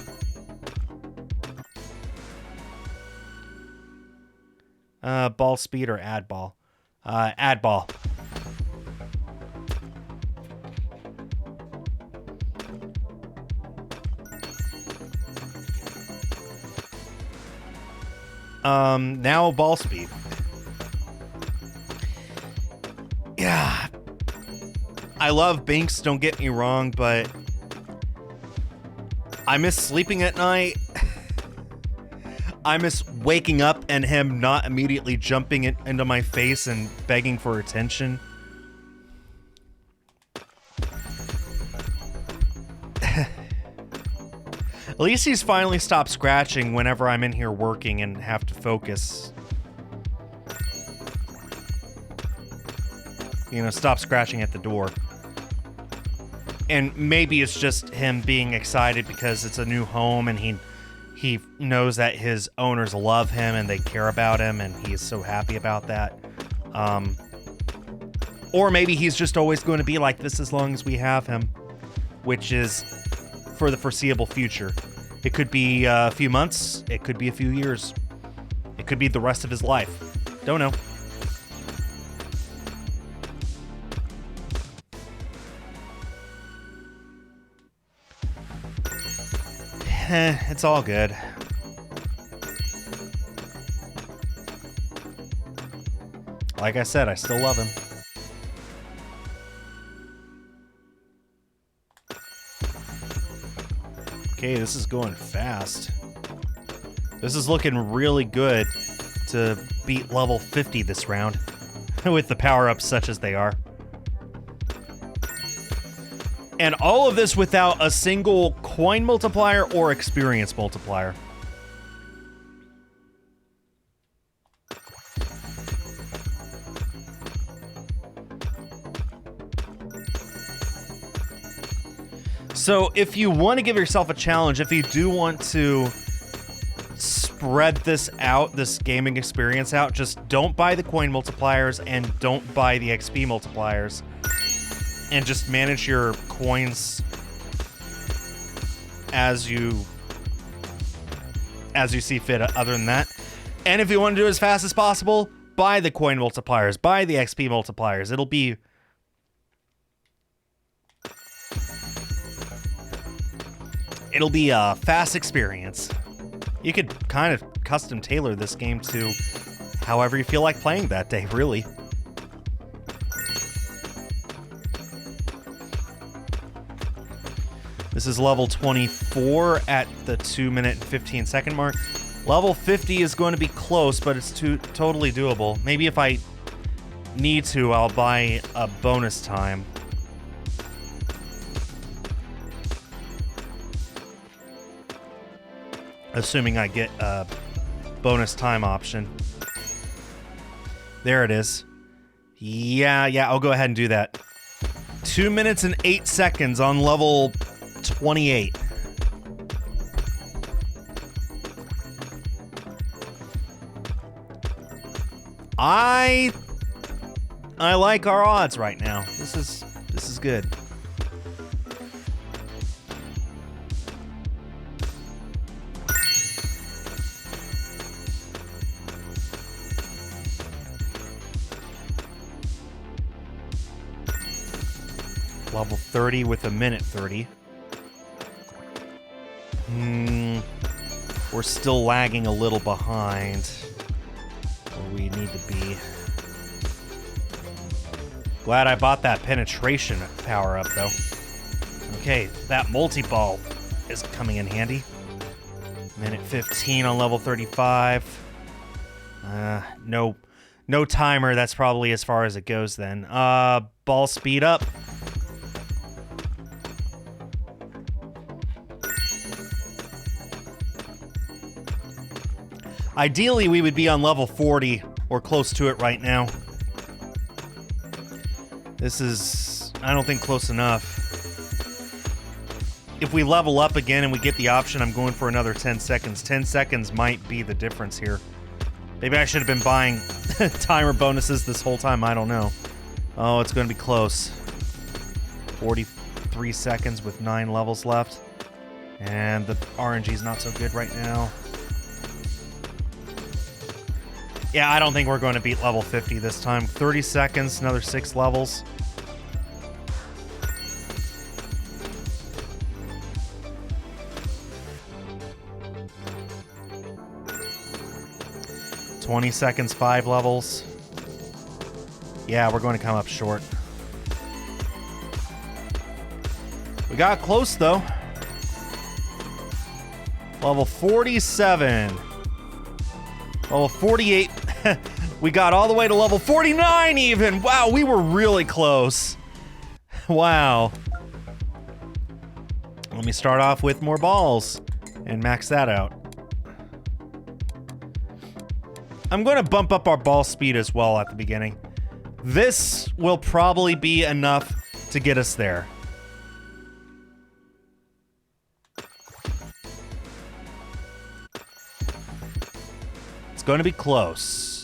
Ball speed or add ball? Add ball. Now ball speed. Yeah. I love Binks, don't get me wrong, but I miss sleeping at night. I miss waking up and him not immediately jumping into my face and begging for attention. At least he's finally stopped scratching whenever I'm in here working and have to focus. You know, stop scratching at the door. And maybe it's just him being excited because it's a new home and he knows that his owners love him and they care about him and he is so happy about that. Or maybe he's just always going to be like this as long as we have him, which is for the foreseeable future. It could be a few months, it could be a few years, it could be the rest of his life. Don't know. It's all good. Like I said, I still love him. Okay, this is going fast. This is looking really good to beat level 50 this round with the power-ups such as they are. And all of this without a single coin multiplier or experience multiplier. So if you want to give yourself a challenge, if you do want to spread this out, this gaming experience out, just don't buy the coin multipliers and don't buy the XP multipliers. And just manage your coins as you see fit other than that. And if you want to do it as fast as possible, buy the coin multipliers, buy the XP multipliers. It'll be a fast experience. You could kind of custom tailor this game to however you feel like playing that day, really. This is level 24 at the 2-minute and 15-second mark. Level 50 is going to be close, but it's totally doable. Maybe if I need to, I'll buy a bonus time. Assuming I get a bonus time option. There it is. Yeah, I'll go ahead and do that. 2 minutes and 8 seconds on level 28. I like our odds right now. This is good. Level 30 with a minute 30. We're still lagging a little behind where we need to be. Glad I bought that penetration power up though. Okay, that multi-ball is coming in handy. Minute 15 on level 35. No timer. That's probably as far as it goes then. Ball speed up. Ideally, we would be on level 40 or close to it right now. This is, I don't think, close enough. If we level up again and we get the option, I'm going for another 10 seconds. 10 seconds might be the difference here. Maybe I should have been buying timer bonuses this whole time. I don't know. Oh, it's going to be close. 43 seconds with 9 levels left. And the RNG is not so good right now. Yeah, I don't think we're going to beat level 50 this time. 30 seconds, another 6 levels. $20 seconds, 5 levels. Yeah, we're going to come up short. We got close, though. Level 47. Level 48. We got all the way to level 49 even. Wow, we were really close. Wow. Let me start off with more balls and max that out. I'm going to bump up our ball speed as well at the beginning. This will probably be enough to get us there. It's going to be close.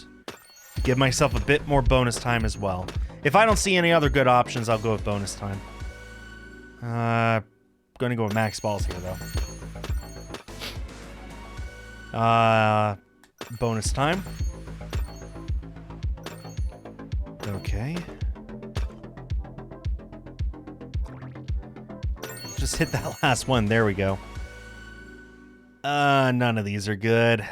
Give myself a bit more bonus time as well. If I don't see any other good options, I'll go with bonus time. Going to go with max balls here, though. Bonus time. Okay. Just hit that last one. There we go. None of these are good.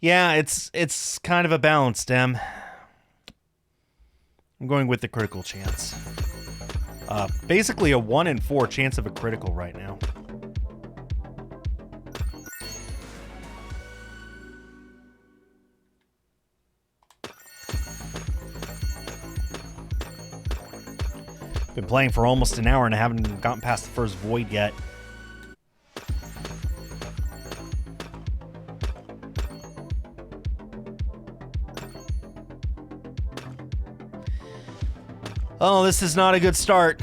Yeah, it's kind of a balance, Dem. I'm going with the critical chance. Basically a 1 in 4 chance of a critical right now. Been playing for almost an hour and I haven't gotten past the first void yet. Oh, this is not a good start.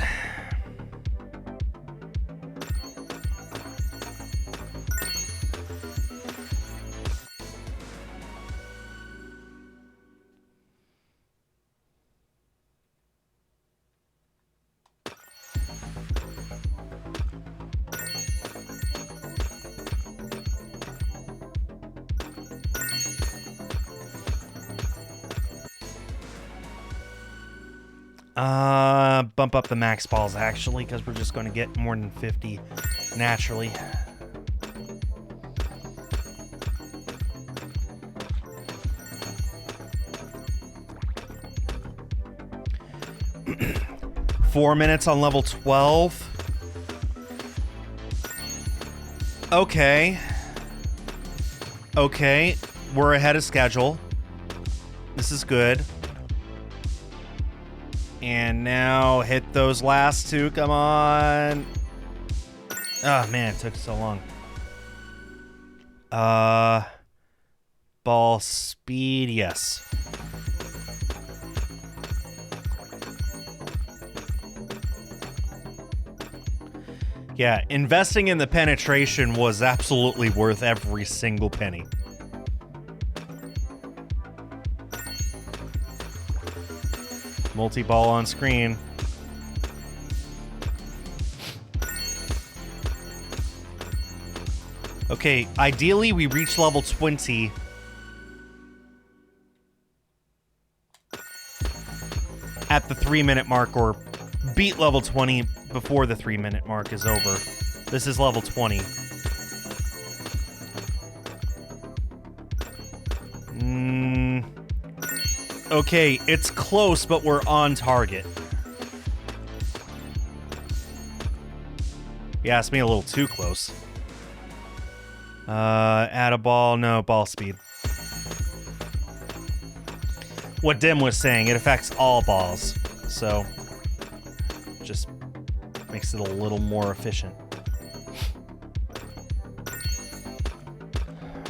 Bump up the max balls, actually, because we're just going to get more than 50 naturally. Four minutes on level 12. Okay. Okay, we're ahead of schedule. This is good. And now hit those last two. Come on. Oh, man, it took so long. Ball speed, yes. Yeah, investing in the penetration was absolutely worth every single penny. Multi-ball on screen. Okay, ideally we reach level 20. At the 3-minute mark, or beat level 20 before the 3-minute mark is over. This is level 20. Okay, it's close, but we're on target. Yeah, it's me a little too close. Add a ball. No, ball speed. What Dim was saying, it affects all balls. So, just makes it a little more efficient.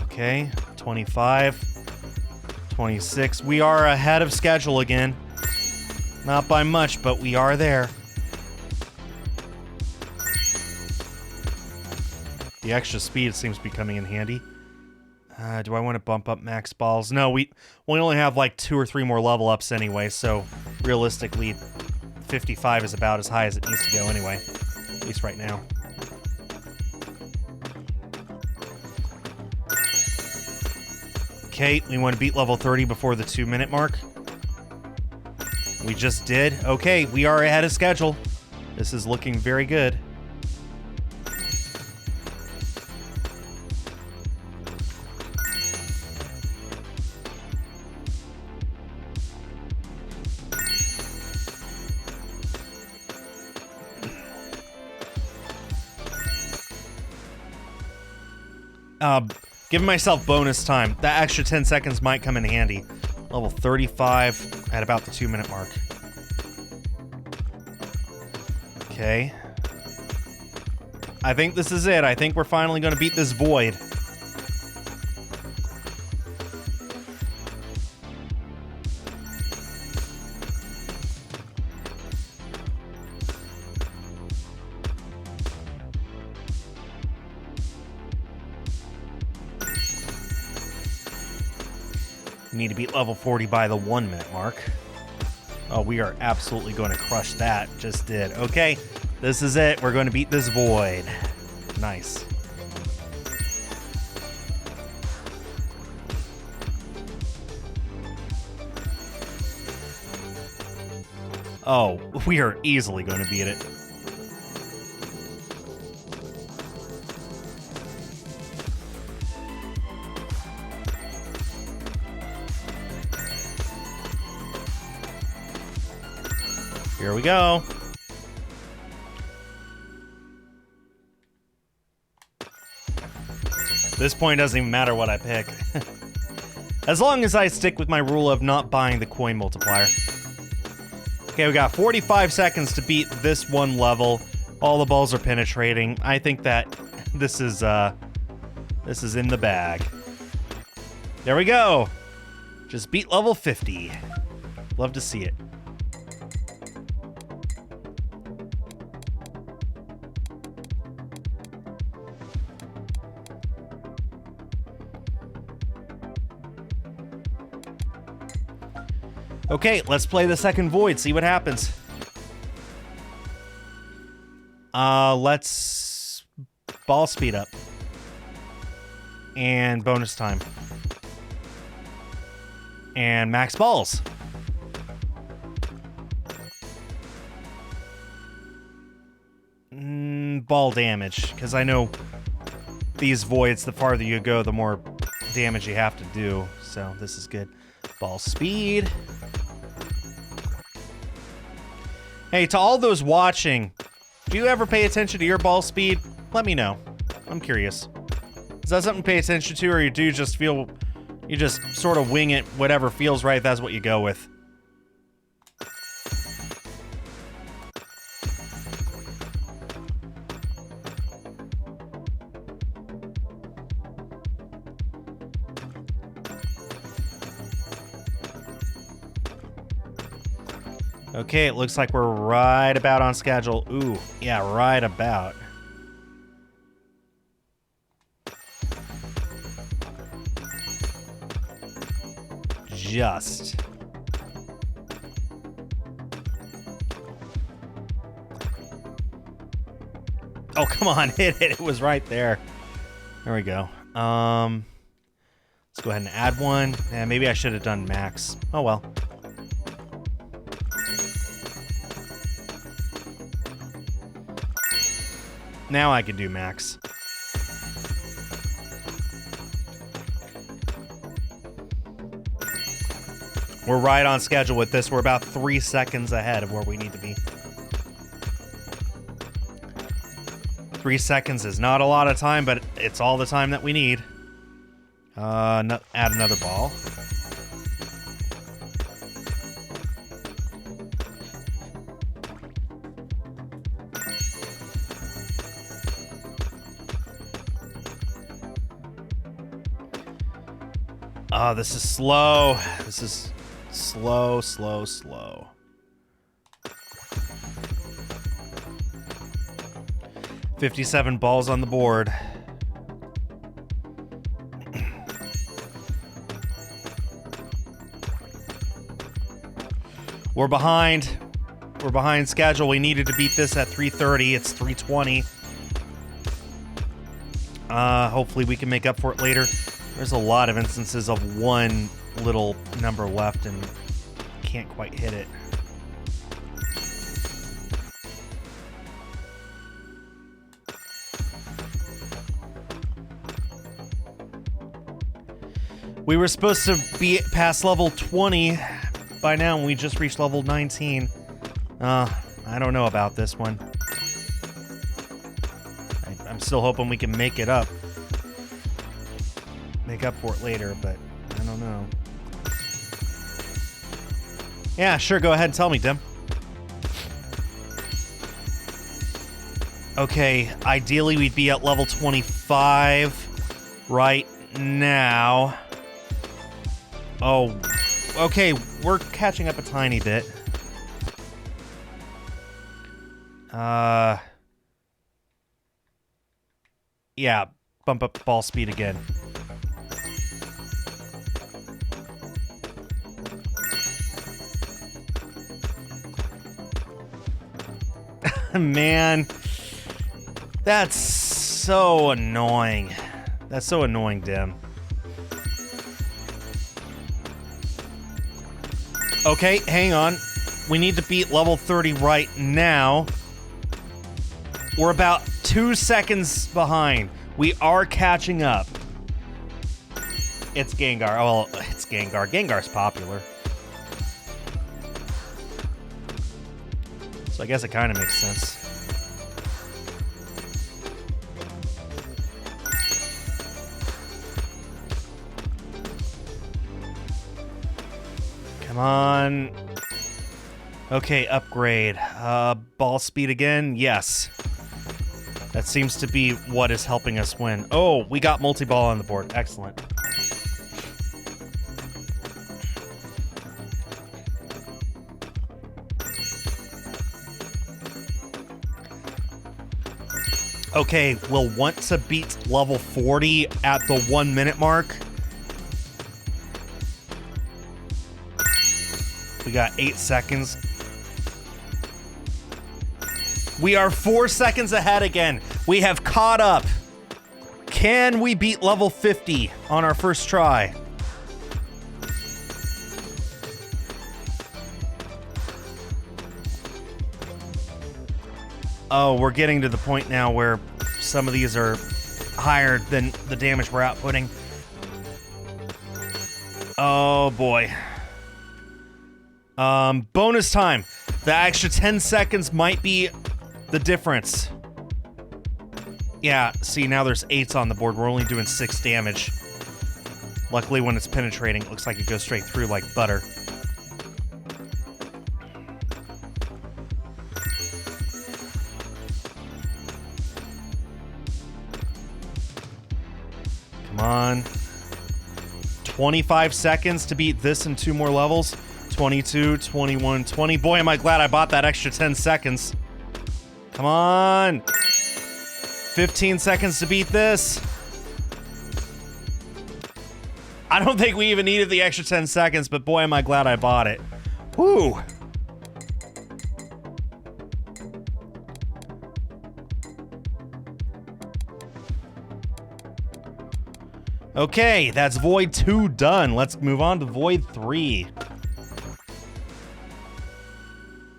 Okay, 25. 26. We are ahead of schedule again. Not by much, but we are there. The extra speed seems to be coming in handy. Do I want to bump up max balls? No, we only have like 2 or 3 more level ups anyway, so realistically 55 is about as high as it needs to go anyway. At least right now. Okay, we want to beat level 30 before the 2-minute mark. We just did. Okay, we are ahead of schedule. This is looking very good. Giving myself bonus time. That extra 10 seconds might come in handy. Level 35 at about the 2-minute mark. Okay. I think this is it. I think we're finally going to beat this void. Need to beat level 40 by the 1-minute mark. Oh, we are absolutely going to crush that. Just did. Okay, this is it. We're going to beat this void. Nice. Oh, we are easily going to beat it. Here we go. This point doesn't even matter what I pick. As long as I stick with my rule of not buying the coin multiplier. Okay, we got 45 seconds to beat this one level. All the balls are penetrating. I think that this is in the bag. There we go. Just beat level 50. Love to see it. Okay, let's play the second void, see what happens. Let's ball speed up. And bonus time. And max balls. Ball damage, because I know these voids, the farther you go, the more damage you have to do. So this is good. Ball speed. Hey, to all those watching, do you ever pay attention to your ball speed? Let me know. I'm curious. Is that something to pay attention to, or you do just feel, you just sort of wing it, whatever feels right, that's what you go with? Okay, it looks like we're right about on schedule. Ooh, yeah, right about. Just. Oh, come on, hit it. It was right there. There we go. Let's go ahead and add one. Yeah, maybe I should have done max. Oh, well. Now I can do max. We're right on schedule with this. We're about 3 seconds ahead of where we need to be. 3 seconds is not a lot of time, but it's all the time that we need. Add another ball. Oh, this is slow. This is slow, slow, slow. $57 balls on the board. We're behind. We're behind schedule. We needed to beat this at 3:30. It's 3:20. Hopefully we can make up for it later. There's a lot of instances of one little number left and can't quite hit it. We were supposed to be past level 20 by now, and we just reached level 19. I don't know about this one. I'm still hoping we can make it up. Make up for it later, but I don't know. Yeah, sure, go ahead and tell me, Dim. Okay, ideally we'd be at level 25 right now. Oh, okay, we're catching up a tiny bit. Yeah, bump up ball speed again. Man, that's so annoying. That's so annoying, Dim. Okay, hang on. We need to beat level 30 right now. We're about 2 seconds behind. We are catching up. It's Gengar. Oh, well, it's Gengar. Gengar's popular. So I guess it kind of makes sense. Come on. Okay, upgrade. Ball speed again? Yes. That seems to be what is helping us win. Oh, we got multi-ball on the board. Excellent. Okay, we'll want to beat level 40 at the 1 minute mark. We got 8 seconds. We are 4 seconds ahead again. We have caught up. Can we beat level 50 on our first try? Oh, we're getting to the point now where some of these are higher than the damage we're outputting. Oh boy. Bonus time. The extra 10 seconds might be the difference. Yeah, see, now there's 8s on the board. We're only doing 6 damage. Luckily, when it's penetrating, it looks like it goes straight through like butter. Come on. 25 seconds to beat this in 2 more levels. 22, 21, 20. Boy, am I glad I bought that extra 10 seconds. Come on. 15 seconds to beat this. I don't think we even needed the extra 10 seconds, but boy, am I glad I bought it. Whew. Okay, that's Void 2 done. Let's move on to Void 3.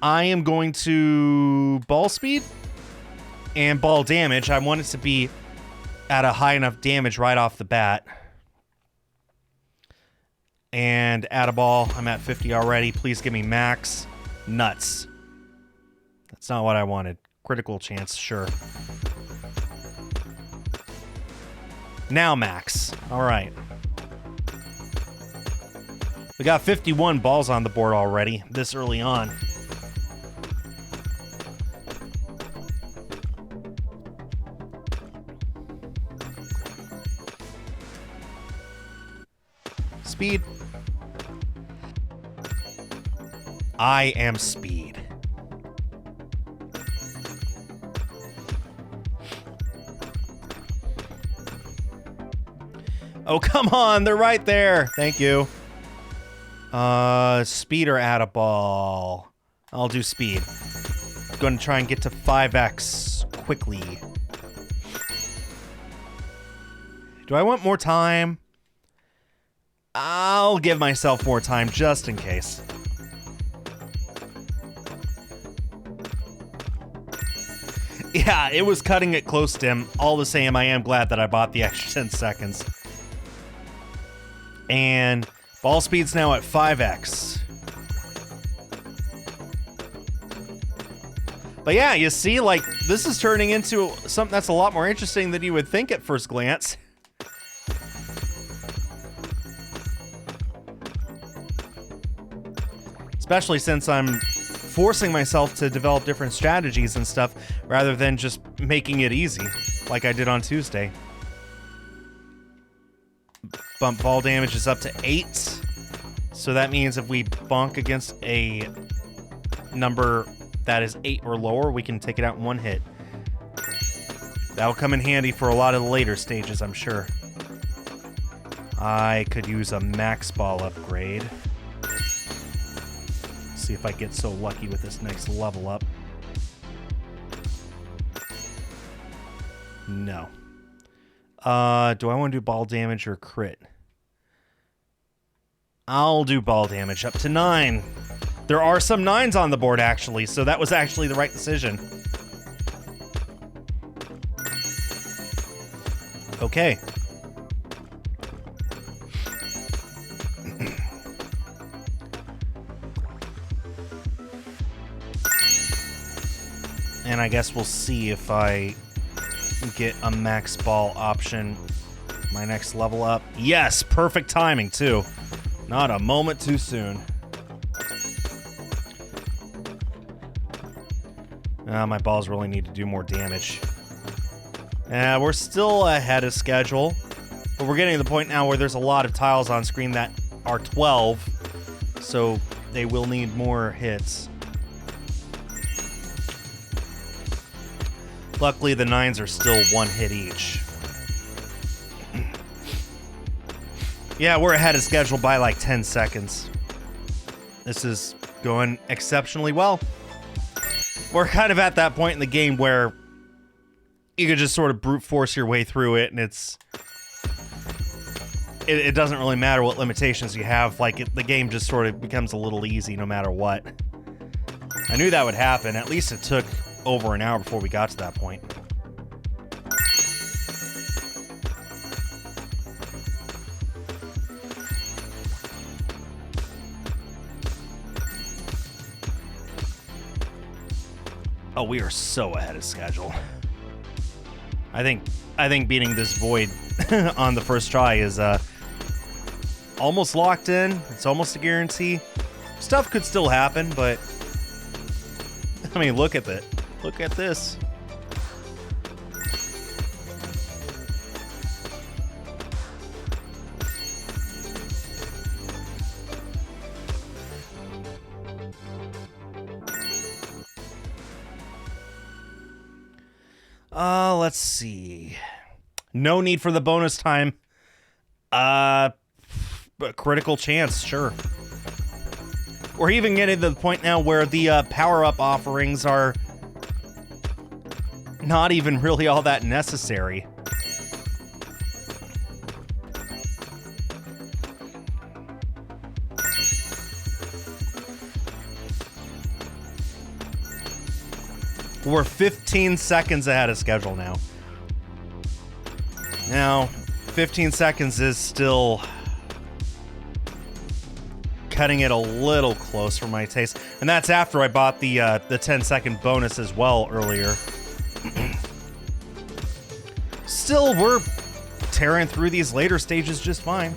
I am going to ball speed and ball damage. I want it to be at a high enough damage right off the bat. And add a ball. I'm at 50 already. Please give me max. Nuts. That's not what I wanted. Critical chance, sure. Now max. All right. We got 51 balls on the board already, this early on. Speed. I am speed. Oh, come on. They're right there. Thank you. Speed or add a ball? I'll do speed. Going to try and get to 5x quickly. Do I want more time? I'll give myself more time just in case. Yeah, it was cutting it close to him. All the same, I am glad that I bought the extra 10 seconds. And ball speed's now at 5x. But yeah, you see, like, this is turning into something that's a lot more interesting than you would think at first glance. Especially since I'm forcing myself to develop different strategies and stuff rather than just making it easy, like I did on Tuesday. Bump ball damage is up to 8. So that means if we bonk against a number that is 8 or lower, we can take it out in 1 hit. That'll come in handy for a lot of the later stages, I'm sure. I could use a max ball upgrade. See if I get so lucky with this next level up. No. Do I want to do ball damage or crit? I'll do ball damage up to 9. There are some 9s on the board, actually, so that was actually the right decision. Okay. And I guess we'll see if I get a max ball option my next level up. Yes, perfect timing, too. Not a moment too soon. My balls really need to do more damage. We're still ahead of schedule, but we're getting to the point now where there's a lot of tiles on screen that are 12, so they will need more hits. Luckily, the 9s are still 1 hit each. Yeah, we're ahead of schedule by like 10 seconds. This is going exceptionally well. We're kind of at that point in the game where you could just sort of brute force your way through it, and it doesn't really matter what limitations you have. Like, the game just sort of becomes a little easy no matter what. I knew that would happen. At least it took over an hour before we got to that point. Oh, we are so ahead of schedule. I think beating this void on the first try is almost locked in. It's almost a guarantee. Stuff could still happen, but I mean, look at that. Look at this. Let's see. No need for the bonus time. But critical chance, sure. We're even getting to the point now where the power-up offerings are not even really all that necessary. We're 15 seconds ahead of schedule now. Now, 15 seconds is still cutting it a little close for my taste. And that's after I bought the 10-second bonus as well earlier. Still, we're tearing through these later stages just fine.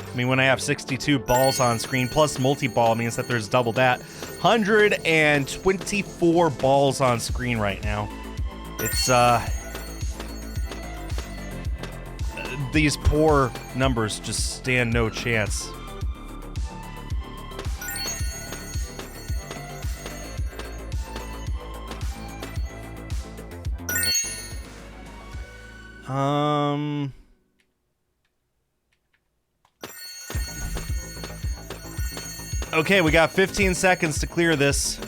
I mean, when I have 62 balls on screen, plus multi-ball means that there's double that. 124 balls on screen right now. It's, these poor numbers just stand no chance. Okay, we got 15 seconds to clear this.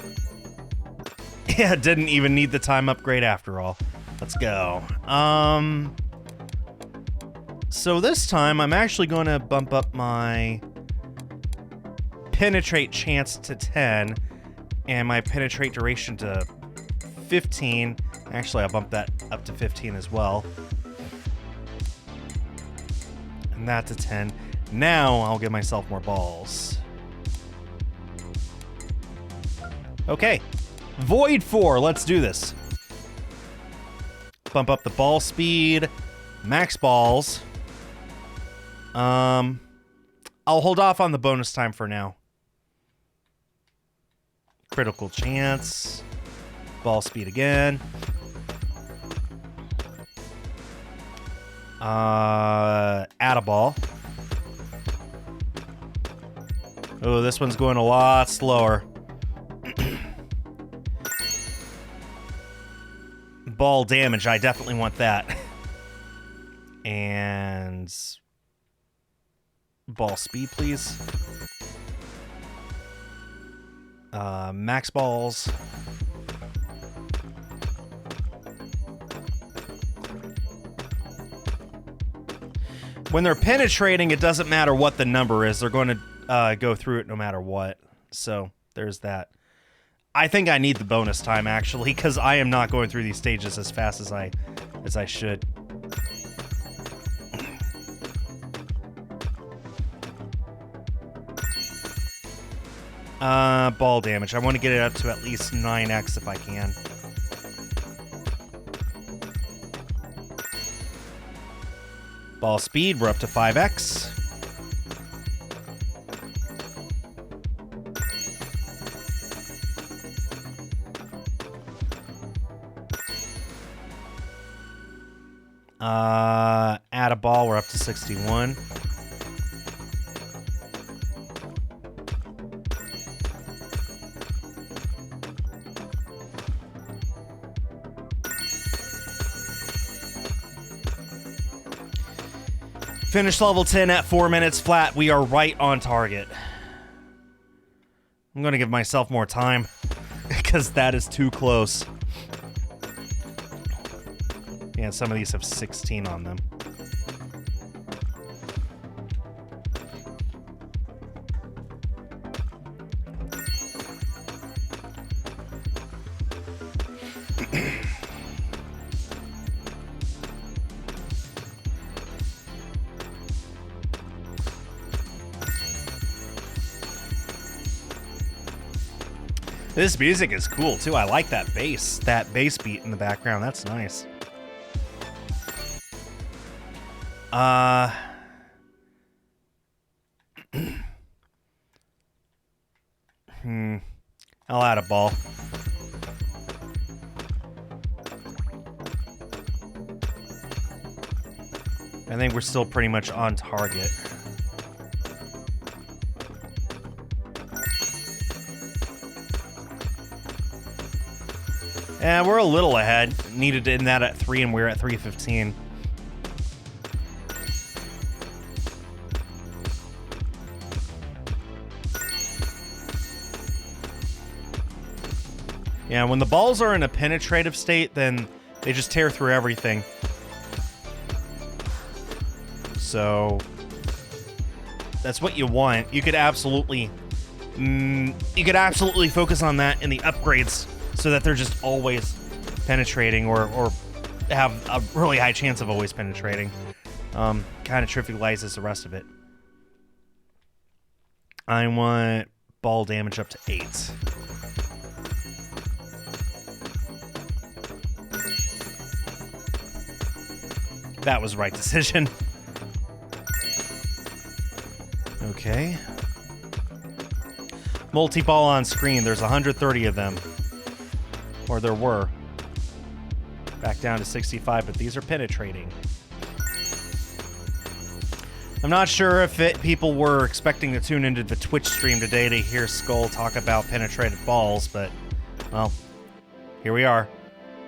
Yeah, didn't even need the time upgrade after all. Let's go. So this time, I'm actually going to bump up my penetrate chance to 10 and my penetrate duration to 15. Actually, I'll bump that up to 15 as well. And that to 10. Now, I'll give myself more balls. Okay. Void 4, let's do this. Bump up the ball speed. Max balls. I'll hold off on the bonus time for now. Critical chance. Ball speed again. Add a ball. Oh, this one's going a lot slower. Ball damage, I definitely want that. And ball speed, please. Max balls. When they're penetrating, it doesn't matter what the number is. They're going to go through it no matter what. So there's that. I think I need the bonus time, actually, because I am not going through these stages as fast as I should. Ball damage. I want to get it up to at least 9x if I can. Ball speed, we're up to 5x. Add a ball, we're up to 61. Finish level 10 at 4 minutes flat. We are right on target. I'm gonna give myself more time because that is too close. Yeah, some of these have 16 on them. This music is cool too. I like that bass beat in the background. That's nice. I'll add a ball. I think we're still pretty much on target. Yeah, we're a little ahead. Needed in that at 3 and we're at 3:15. Yeah, when the balls are in a penetrative state, then they just tear through everything. So that's what you want. You could absolutely focus on that in the upgrades so that they're just always penetrating or have a really high chance of always penetrating. Kind of trivializes the rest of it. I want ball damage up to 8. That was the right decision. Okay. Multi-ball on screen. There's 130 of them. Or there were. Back down to 65, but these are penetrating. I'm not sure if people were expecting to tune into the Twitch stream today to hear Skull talk about penetrated balls, but, well, here we are.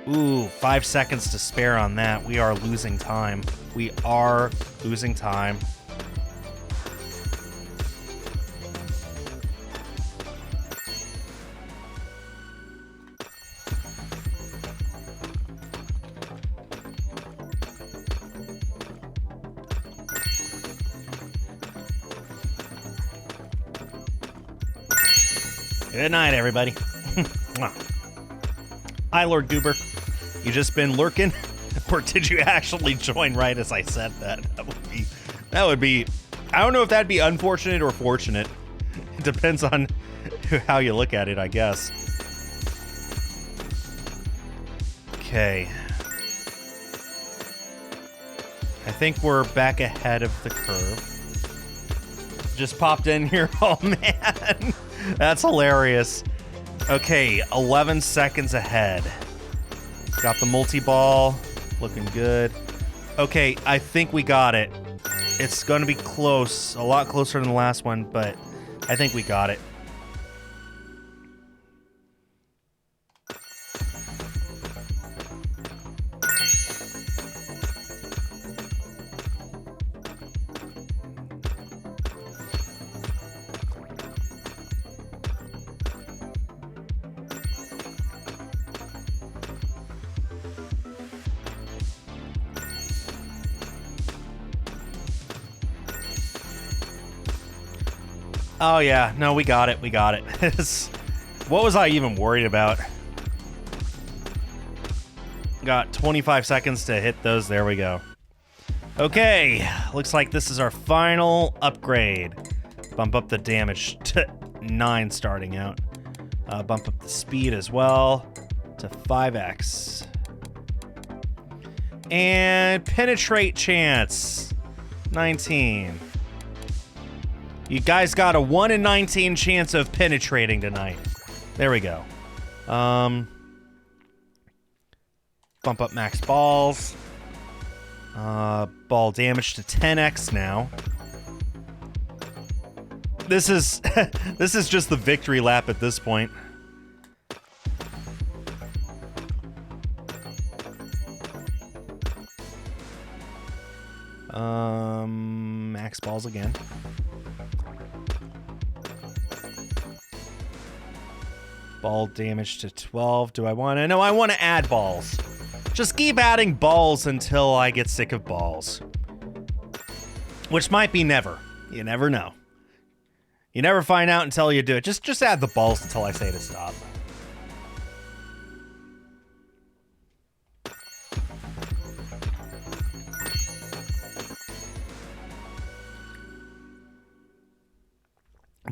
Ooh, 5 seconds to spare on that. We are losing time. We are losing time. Good night, everybody. Hi, Lord Goober. You just been lurking? Or did you actually join right as I said that? That would be, I don't know if that'd be unfortunate or fortunate. It depends on how you look at it, I guess. Okay. I think we're back ahead of the curve. Just popped in here. Oh, man. That's hilarious. Okay, 11 seconds ahead. Got the multi-ball. Looking good. Okay, I think we got it. It's going to be close. A lot closer than the last one, but I think we got it. Oh yeah, no, we got it, we got it. What was I even worried about? Got 25 seconds to hit those, there we go. Okay, looks like this is our final upgrade. Bump up the damage to 9 starting out. Bump up the speed as well to 5x. And penetrate chance, 19. You guys got a 1 in 19 chance of penetrating tonight. There we go. Bump up max balls. Ball damage to 10x now. This is this is just the victory lap at this point. Max balls again. Ball damage to 12. Do I want to? No, I want to add balls. Just keep adding balls until I get sick of balls. Which might be never. You never know. You never find out until you do it. Just add the balls until I say to stop.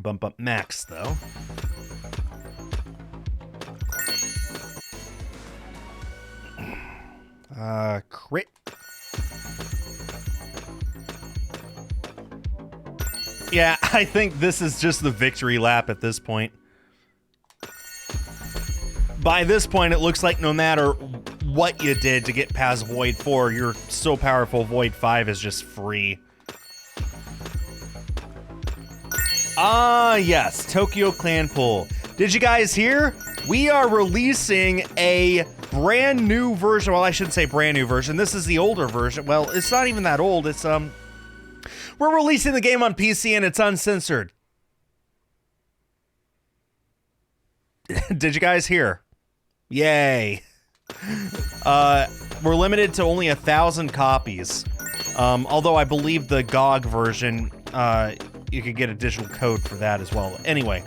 Bump up max, though. Crit. Yeah, I think this is just the victory lap at this point. By this point, it looks like no matter what you did to get past Void 4, you're so powerful, Void 5 is just free. Ah, yes, Tokyo Clan Pool. Did you guys hear? We are releasing a brand new version. Well, I shouldn't say brand new version. This is the older version. Well, it's not even that old. It's, we're releasing the game on PC and it's uncensored. Did you guys hear? Yay. We're limited to only 1,000 copies. Although I believe the GOG version, you could get a digital code for that as well. Anyway,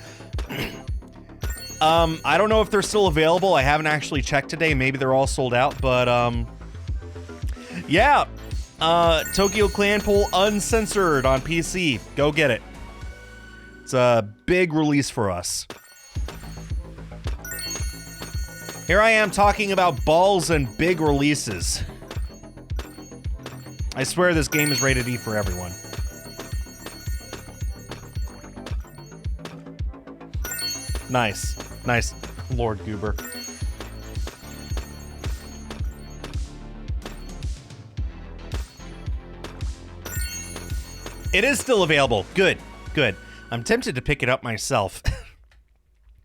I don't know if they're still available. I haven't actually checked today. Maybe they're all sold out, but, yeah. Tokyo Clan Pool uncensored on PC. Go get it. It's a big release for us. Here I am talking about balls and big releases. I swear this game is rated E for everyone. Nice. Nice, Lord Goober. It is still available. Good, good. I'm tempted to pick it up myself.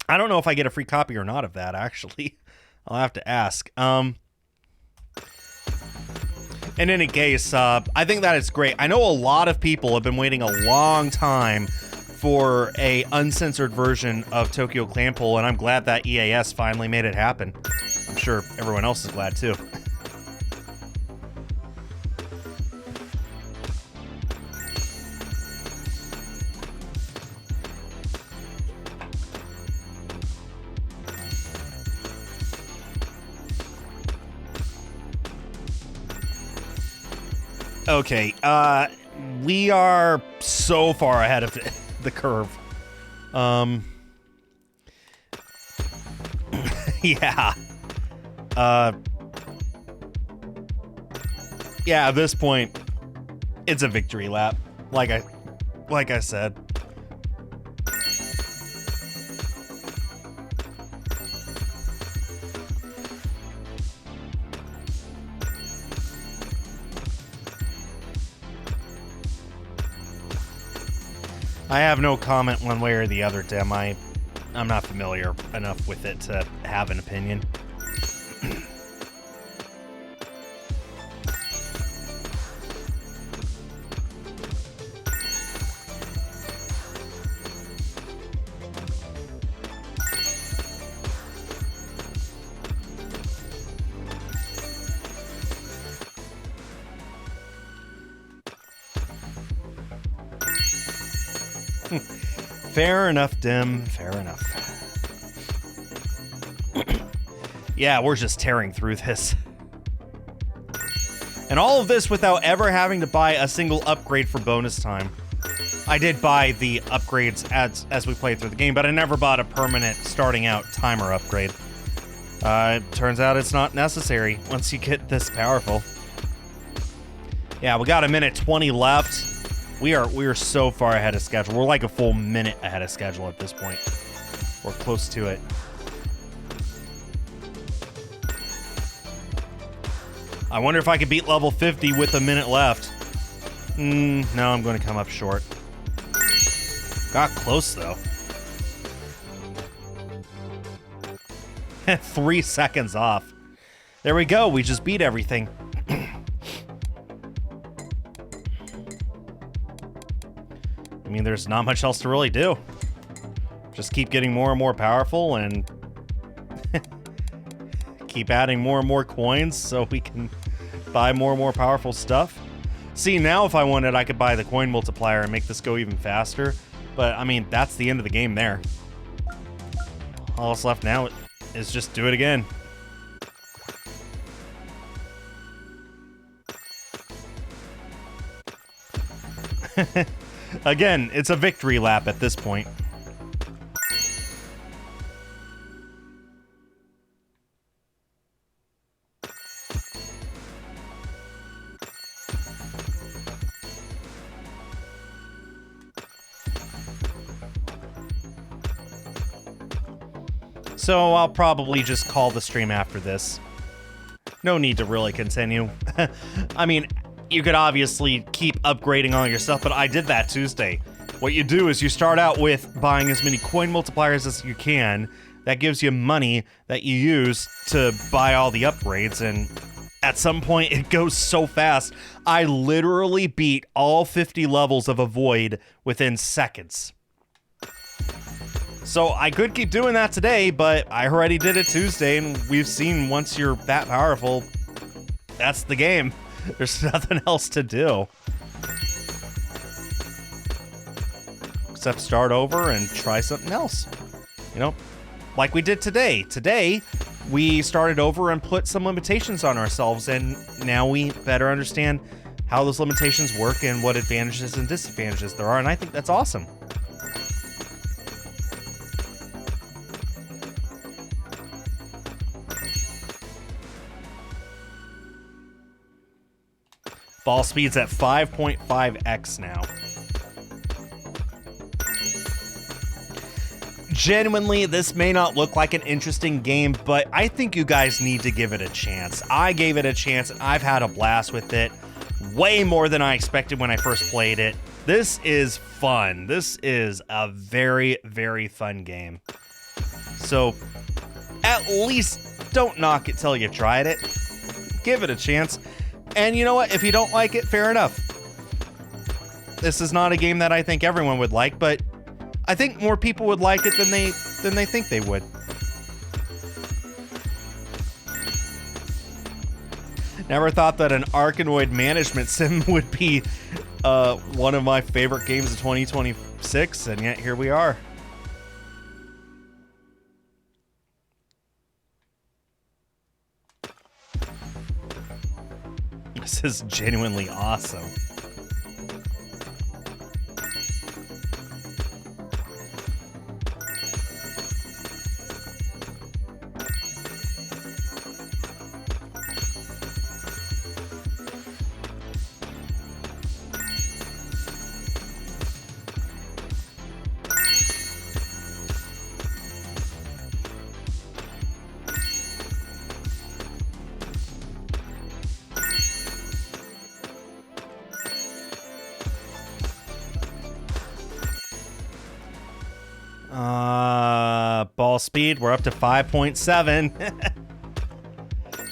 I don't know if I get a free copy or not of that, actually. I'll have to ask. In any case, I think that is great. I know a lot of people have been waiting a long time for a uncensored version of Tokyo Clan Pool, and I'm glad that EAS finally made it happen. I'm sure everyone else is glad too. Okay, we are so far ahead of the curve. Yeah. Yeah, at this point, it's a victory lap. Like I said. I have no comment one way or the other, Dem. I'm not familiar enough with it to have an opinion. Fair enough, Dim. Fair enough. Yeah, we're just tearing through this. And all of this without ever having to buy a single upgrade for bonus time. I did buy the upgrades as we played through the game, but I never bought a permanent starting out timer upgrade. It turns out it's not necessary once you get this powerful. Yeah, we got 1:20 left. We are so far ahead of schedule. We're like a full minute ahead of schedule at this point. We're close to it. I wonder if I could beat level 50 with a minute left. No, I'm going to come up short. Got close, though. 3 seconds off. There we go. We just beat everything. I mean, there's not much else to really do. Just keep getting more and more powerful and keep adding more and more coins so we can buy more and more powerful stuff. See, now if I wanted, I could buy the coin multiplier and make this go even faster. But, I mean, that's the end of the game there. All that's left now is just do it again. Again, it's a victory lap at this point. So I'll probably just call the stream after this. No need to really continue. I mean, you could obviously keep upgrading all your stuff, but I did that Tuesday. What you do is you start out with buying as many coin multipliers as you can. That gives you money that you use to buy all the upgrades, and at some point it goes so fast. I literally beat all 50 levels of a void within seconds. So I could keep doing that today, but I already did it Tuesday, and we've seen once you're that powerful, that's the game. There's nothing else to do. Except start over and try something else. You know, like we did today. Today, we started over and put some limitations on ourselves, and now we better understand how those limitations work and what advantages and disadvantages there are, and I think that's awesome. Ball speed's at 5.5x now. Genuinely, this may not look like an interesting game, but I think you guys need to give it a chance. I gave it a chance, and I've had a blast with it. Way more than I expected when I first played it. This is fun. This is a very, very fun game. So, at least don't knock it till you tried it. Give it a chance. And you know what? If you don't like it, fair enough. This is not a game that I think everyone would like, but I think more people would like it than they think they would. Never thought that an Arkanoid management sim would be one of my favorite games of 2026, and yet here we are. This is genuinely awesome. Ball speed, we're up to 5.7.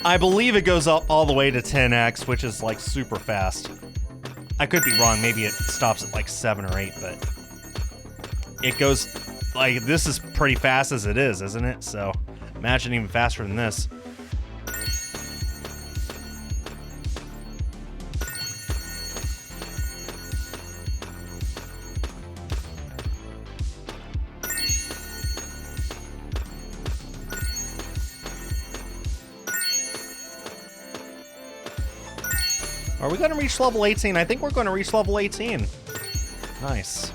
I believe it goes up all the way to 10x, which is like super fast. I could be wrong, maybe it stops at like 7 or 8, but it goes like, this is pretty fast as it is, isn't it? So imagine even faster than this. Are we going to reach level 18? I think we're going to reach level 18. Nice.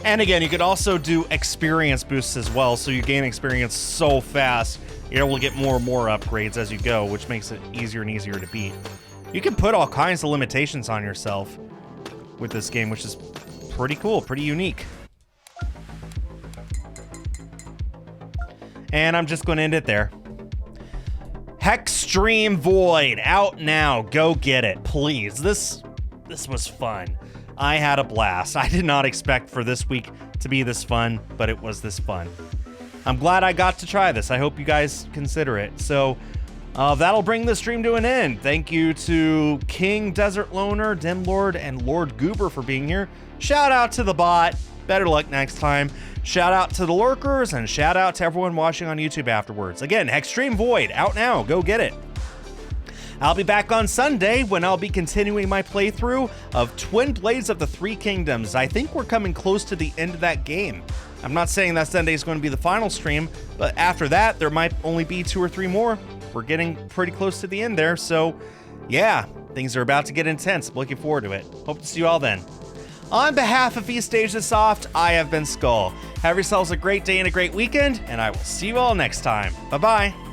And again, you could also do experience boosts as well, so you gain experience so fast, you're able to get more and more upgrades as you go, which makes it easier and easier to beat. You can put all kinds of limitations on yourself with this game, which is pretty cool, pretty unique. And I'm just going to end it there. Hextreme Void, out now. Go get it, please. This was fun. I had a blast. I did not expect for this week to be this fun, but it was this fun. I'm glad I got to try this. I hope you guys consider it. So, That'll bring the stream to an end. Thank you to King, Desert Loner, Dim Lord, and Lord Goober for being here. Shout out to the bot. Better luck next time. Shout out to the lurkers, and shout out to everyone watching on YouTube afterwards. Again, Hextreme Void, out now. Go get it. I'll be back on Sunday when I'll be continuing my playthrough of Twin Blades of the Three Kingdoms. I think we're coming close to the end of that game. I'm not saying that Sunday is going to be the final stream, but after that, there might only be 2 or 3 more. We're getting pretty close to the end there, so yeah, things are about to get intense. I'm looking forward to it. Hope to see you all then. On behalf of East Asia Soft, I have been Skull. Have yourselves a great day and a great weekend, and I will see you all next time. Bye-bye.